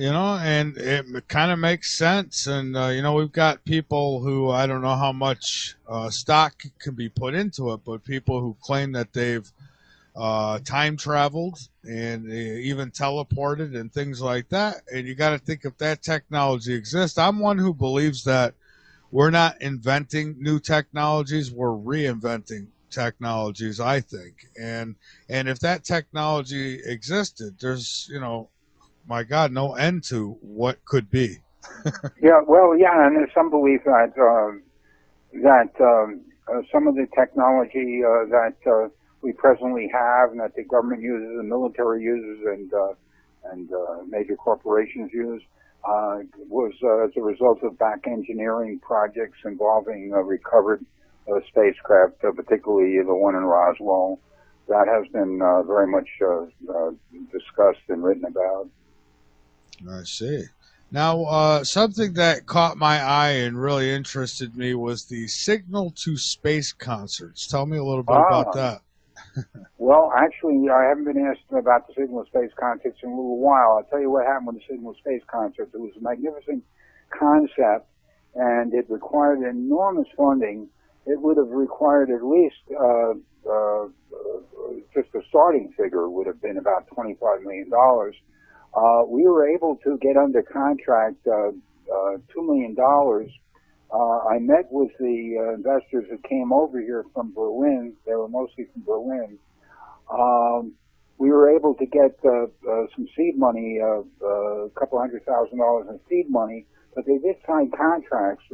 and it kind of makes sense. And, we've got people who, I don't know how much stock can be put into it, but people who claim that they've time traveled and even teleported and things like that. And you got to think, if that technology exists, I'm one who believes that we're not inventing new technologies, we're reinventing technologies, I think. And if that technology existed, there's, my God, no end to what could be. Yeah, well, yeah, and there's some belief that some of the technology that we presently have, and that the government uses, the military uses, and major corporations use, was as a result of back engineering projects involving recovered spacecraft, particularly the one in Roswell. That has been very much discussed and written about. I see. Now, something that caught my eye and really interested me was the Signal to Space concerts. Tell me a little bit about that. Well, actually, I haven't been asked about the Signal Space concerts in a little while. I'll tell you what happened with the Signal Space concerts. It was a magnificent concept, and it required enormous funding. It would have required at least just the starting figure would have been about $25 million. We were able to get under contract $2 million. I met with the investors that came over here from Berlin. They were mostly from Berlin. We were able to get some seed money, a couple $100,000 in seed money, but they did sign contracts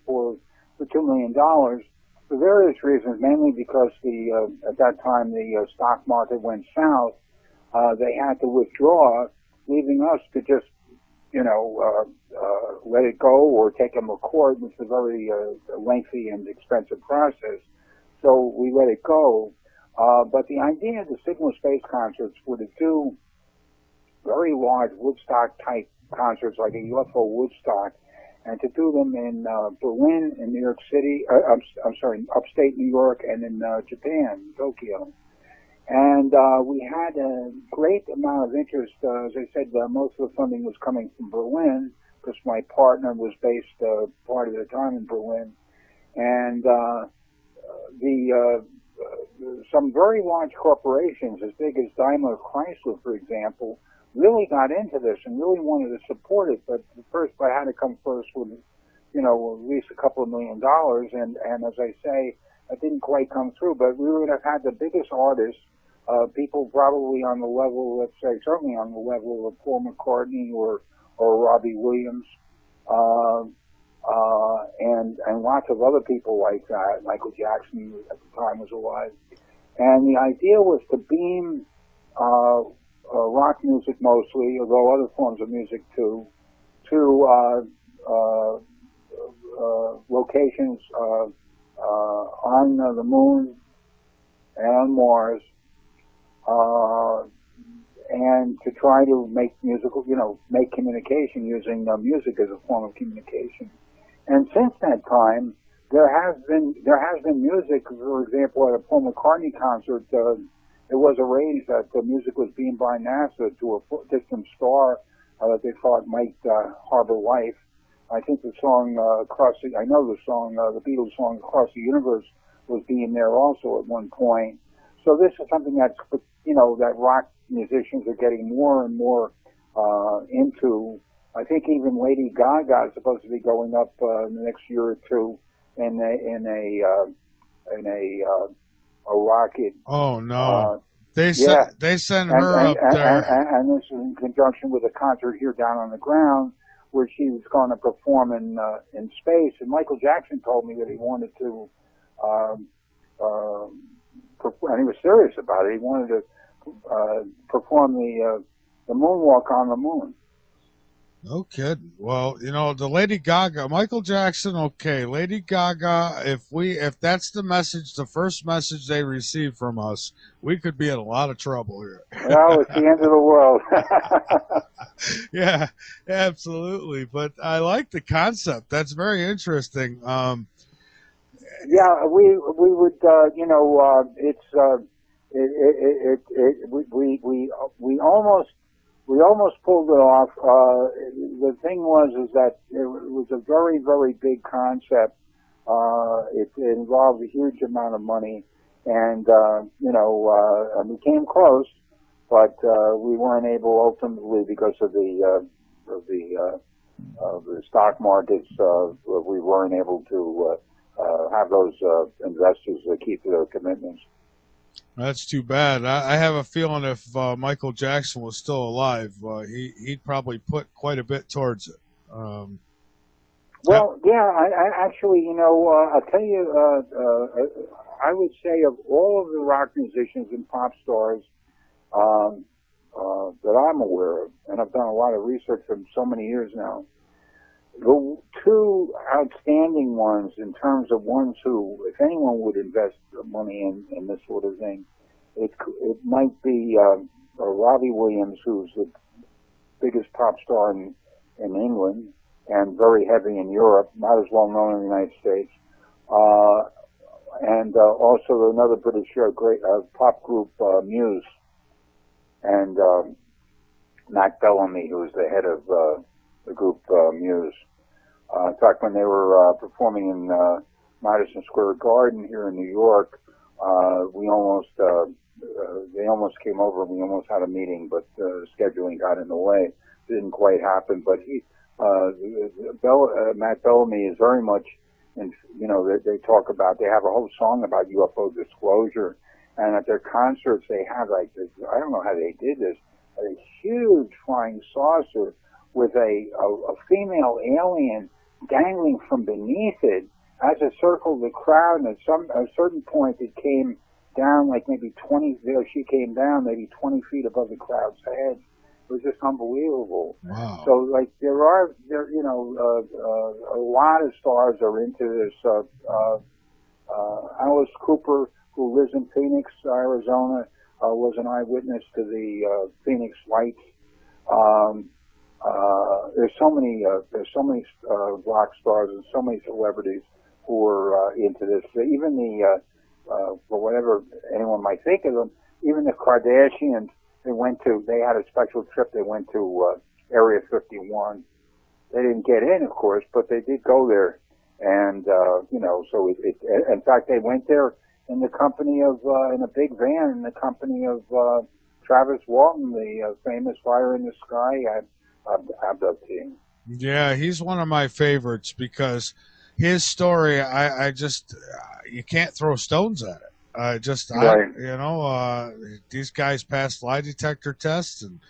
for $2 million for various reasons, mainly because at that time the stock market went south. They had to withdraw, leaving us to just let it go or take them to court, which is a very lengthy and expensive process. So we let it go. But the idea of the Signal Space concerts were to do very large Woodstock-type concerts, like a UFO Woodstock, and to do them in Berlin, in New York City, upstate New York, and in Japan, Tokyo. And we had a great amount of interest. As I said, most of the funding was coming from Berlin, because my partner was based part of the time in Berlin. And some very large corporations, as big as Daimler Chrysler, for example, really got into this and really wanted to support it. But first, I had to come first with, at least a couple of $1 million. And as I say, it didn't quite come through. But we would have had the biggest artists, people probably on the level, let's say, certainly on the level of Paul McCartney or Robbie Williams, and lots of other people like that. Michael Jackson at the time was alive. And the idea was to beam rock music mostly, although other forms of music too, to locations on the moon and on Mars, and to try to make make communication using music as a form of communication. And since that time, there has been music. For example, at a Paul McCartney concert, it was arranged that the music was beamed by NASA to a distant star that they thought might harbor life. I think the song the Beatles song "Across the Universe" was beamed there also at one point. So this is something that's that rock musicians are getting more and more into. I think even Lady Gaga is supposed to be going up in the next year or two in a rocket. Oh no! They send her up there, and this is in conjunction with a concert here down on the ground where she was going to perform in space. And Michael Jackson told me that he wanted to perform, and he was serious about it. He wanted to perform the moonwalk on the moon. No kidding. Well, the Lady Gaga, Michael Jackson, okay. Lady Gaga, if that's the message, the first message they receive from us, we could be in a lot of trouble here. Well, it's the end of the world. Yeah, absolutely. But I like the concept. That's very interesting. Yeah, we would, we almost pulled it off. The thing was that it was a very, very big concept. It involved a huge amount of money, and we came close, but we weren't able ultimately because of the stock markets. We weren't able to have those investors keep their commitments. That's too bad. I have a feeling if Michael Jackson was still alive, he'd probably put quite a bit towards it. Well, yeah, I actually, I'll tell you, I would say of all of the rock musicians and pop stars that I'm aware of, and I've done a lot of research for so many years now, the two outstanding ones in terms of ones who, if anyone would invest money in this sort of thing, it might be Robbie Williams, who's the biggest pop star in England and very heavy in Europe, not as well known in the United States, and also another British great pop group, Muse, and Matt Bellamy, who is the head of the group Muse. In fact, when they were performing in Madison Square Garden here in New York, they almost came over. We almost had a meeting, but scheduling got in the way. It didn't quite happen. But Matt Bellamy is very much, they talk about. They have a whole song about UFO disclosure, and at their concerts they have like this. I don't know how they did this. A huge flying saucer with a female alien dangling from beneath it as it circled the crowd, and at a certain point it came down like maybe 20, she came down maybe 20 feet above the crowd's head, It was just unbelievable. Wow. So, like, you know, a lot of stars are into this. Alice Cooper, who lives in Phoenix, Arizona, was an eyewitness to the Phoenix lights. There's so many rock stars and so many celebrities who are into this. Even the for whatever anyone might think of them, even the Kardashians, they had a special trip. They went to Area 51. They didn't get in, of course, but they did go there. And you know, so in fact, they went there in the company of in a big van in the company of Travis Walton, the famous Fire in the Sky abductee. Yeah, he's one of my favorites because his story, I just, you can't throw stones at it. Right. You know, these guys passed lie detector tests, and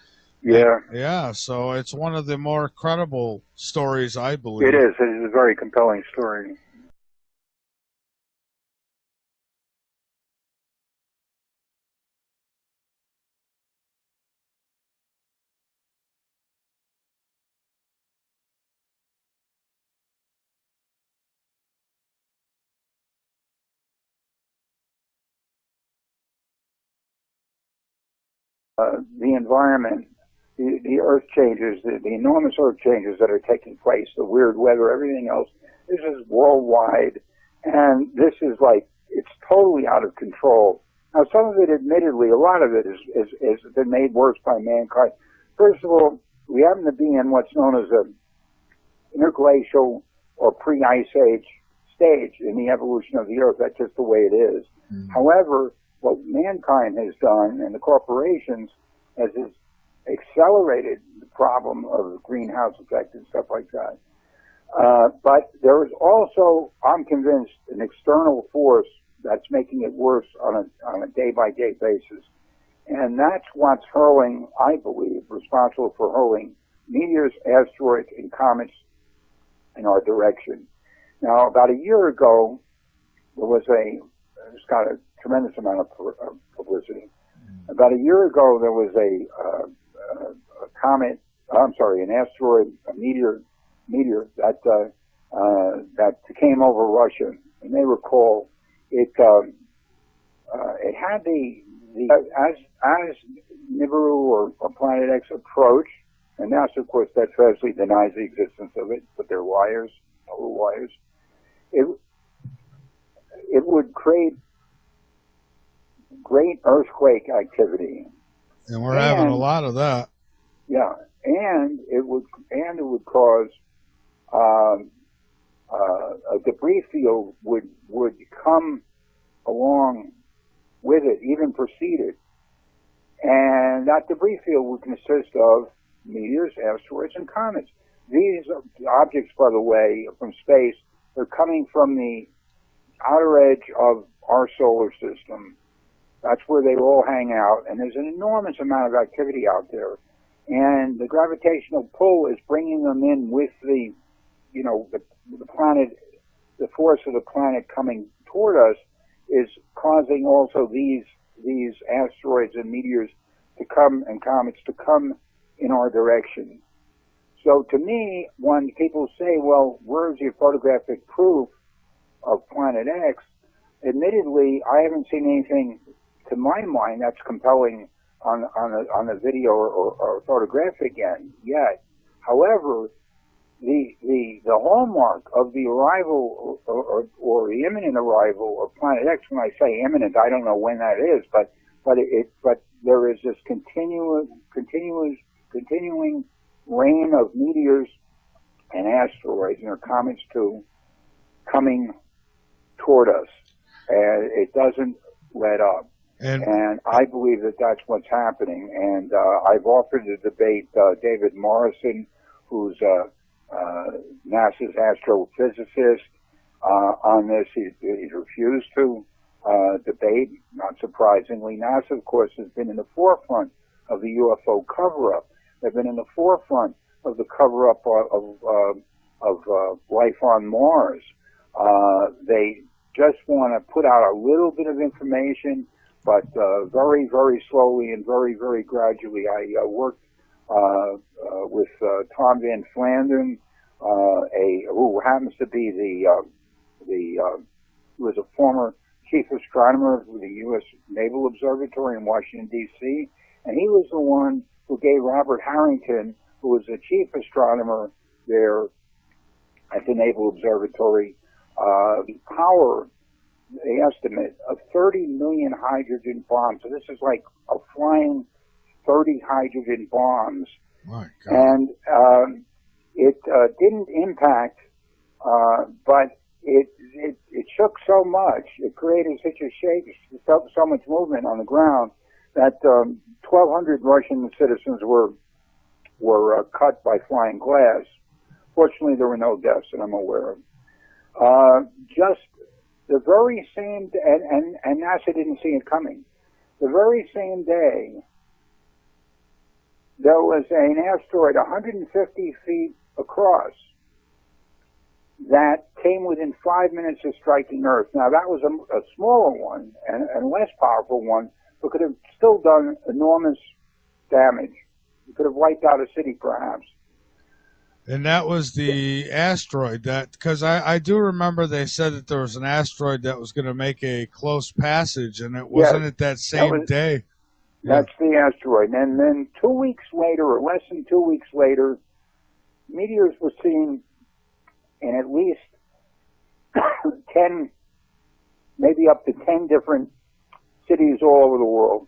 Yeah, yeah, so it's one of the more credible stories, I believe. it is. It is a very compelling story. The environment, the earth changes, the enormous earth changes that are taking place, the weird weather, everything else. This is worldwide, and this is like, it's totally out of control. Now, some of it, admittedly, a lot of it is been made worse by mankind. First of all, we happen to be in what's known as an interglacial or pre-ice age stage in the evolution of the earth. That's just the way it is. Mm. However, what mankind has done and the corporations has accelerated the problem of the greenhouse effect and stuff like that. But there is also, I'm convinced, an external force that's making it worse on a day-by-day basis. And that's what's hurling, I believe, responsible for hurling meteors, asteroids, and comets in our direction. Now, about a year ago, it's got a tremendous amount of publicity. About a year ago, there was a comet, an asteroid, a meteor that came over Russia. You may recall it had as Nibiru or Planet X approached, and NASA, of course, steadfastly denies the existence of it, but they're liars, total liars. It would create great earthquake activity, and we're having a lot of that. Yeah, and it would cause a debris field would come along with it, even precede it, and that debris field would consist of meteors, asteroids, and comets. These objects, by the way, from space, they're coming from the outer edge of our solar system. That's where they all hang out, and there's an enormous amount of activity out there. And the gravitational pull is bringing them in with the planet, the force of the planet coming toward us is causing also these asteroids and meteors to come, and comets to come in our direction. So to me, when people say, well, where's your photographic proof of Planet X? Admittedly, I haven't seen anything to my mind that's compelling on the video or photographic end yet. However, the hallmark of the arrival or the imminent arrival of Planet X, when I say imminent, I don't know when that is, but there is this continuing rain of meteors and asteroids, and comets too, coming toward us, and it doesn't let up. And I believe that that's what's happening. And I've offered to debate David Morrison, who's NASA's astrophysicist, on this. He's refused to debate, not surprisingly. NASA, of course, has been in the forefront of the UFO cover-up. They've been in the forefront of the cover-up of life on Mars. They just want to put out a little bit of information, but very, very slowly and very, very gradually. I worked with Tom Van Flandern, who happens to be who was a former chief astronomer of the U.S. Naval Observatory in Washington, D.C., and he was the one who gave Robert Harrington, who was the chief astronomer there at the Naval Observatory, the power, the estimate of 30 million hydrogen bombs. So this is like a flying 30 hydrogen bombs. My God. And it didn't impact, but it shook so much, it created such a shake, so much movement on the ground that 1,200 Russian citizens were cut by flying glass. Fortunately, there were no deaths that I'm aware of. Just the very same, and NASA didn't see it coming. The very same day, there was an asteroid 150 feet across that came within 5 minutes of striking Earth. Now, that was a smaller one and less powerful one, but could have still done enormous damage. It could have wiped out a city, perhaps. And that was the asteroid that, because I do remember they said that there was an asteroid that was going to make a close passage, and it wasn't it that same day. That's the asteroid. And then 2 weeks later, or less than 2 weeks later, meteors were seen in at least 10, maybe up to 10 different cities all over the world.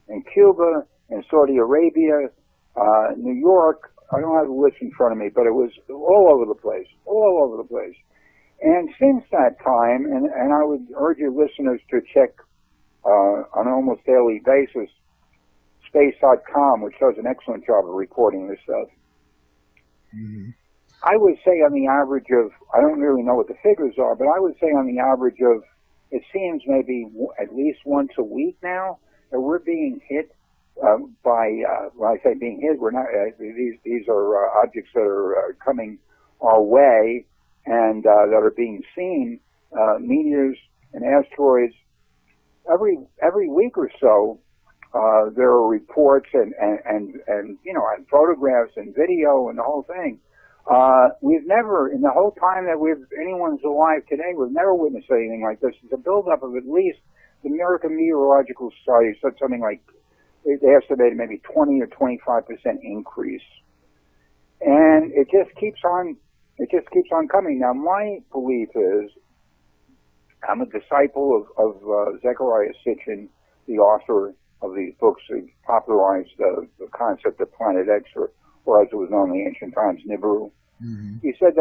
In Cuba, in Saudi Arabia, New York. I don't have the list in front of me, but it was all over the place, all over the place. And since that time, and I would urge your listeners to check on an almost daily basis, space.com, which does an excellent job of reporting this stuff. Mm-hmm. I would say on the average of, I don't really know what the figures are, but I would say on the average of, it seems maybe at least once a week now, that we're being hit by, when I say being hit, we're not, these are objects that are coming our way and that are being seen, meteors and asteroids. Every week or so, there are reports and you know, and photographs and video and the whole thing. We've never, in the whole time that anyone's alive today, we've never witnessed anything like this. It's a buildup of at least, the American Meteorological Society said something like, they estimated maybe 20 or 25% increase. And it just keeps on coming. Now, my belief is, I'm a disciple of Zecharia Sitchin, the author of these books who popularized the concept of Planet X, or as it was known in the ancient times, Nibiru. Mm-hmm. He said that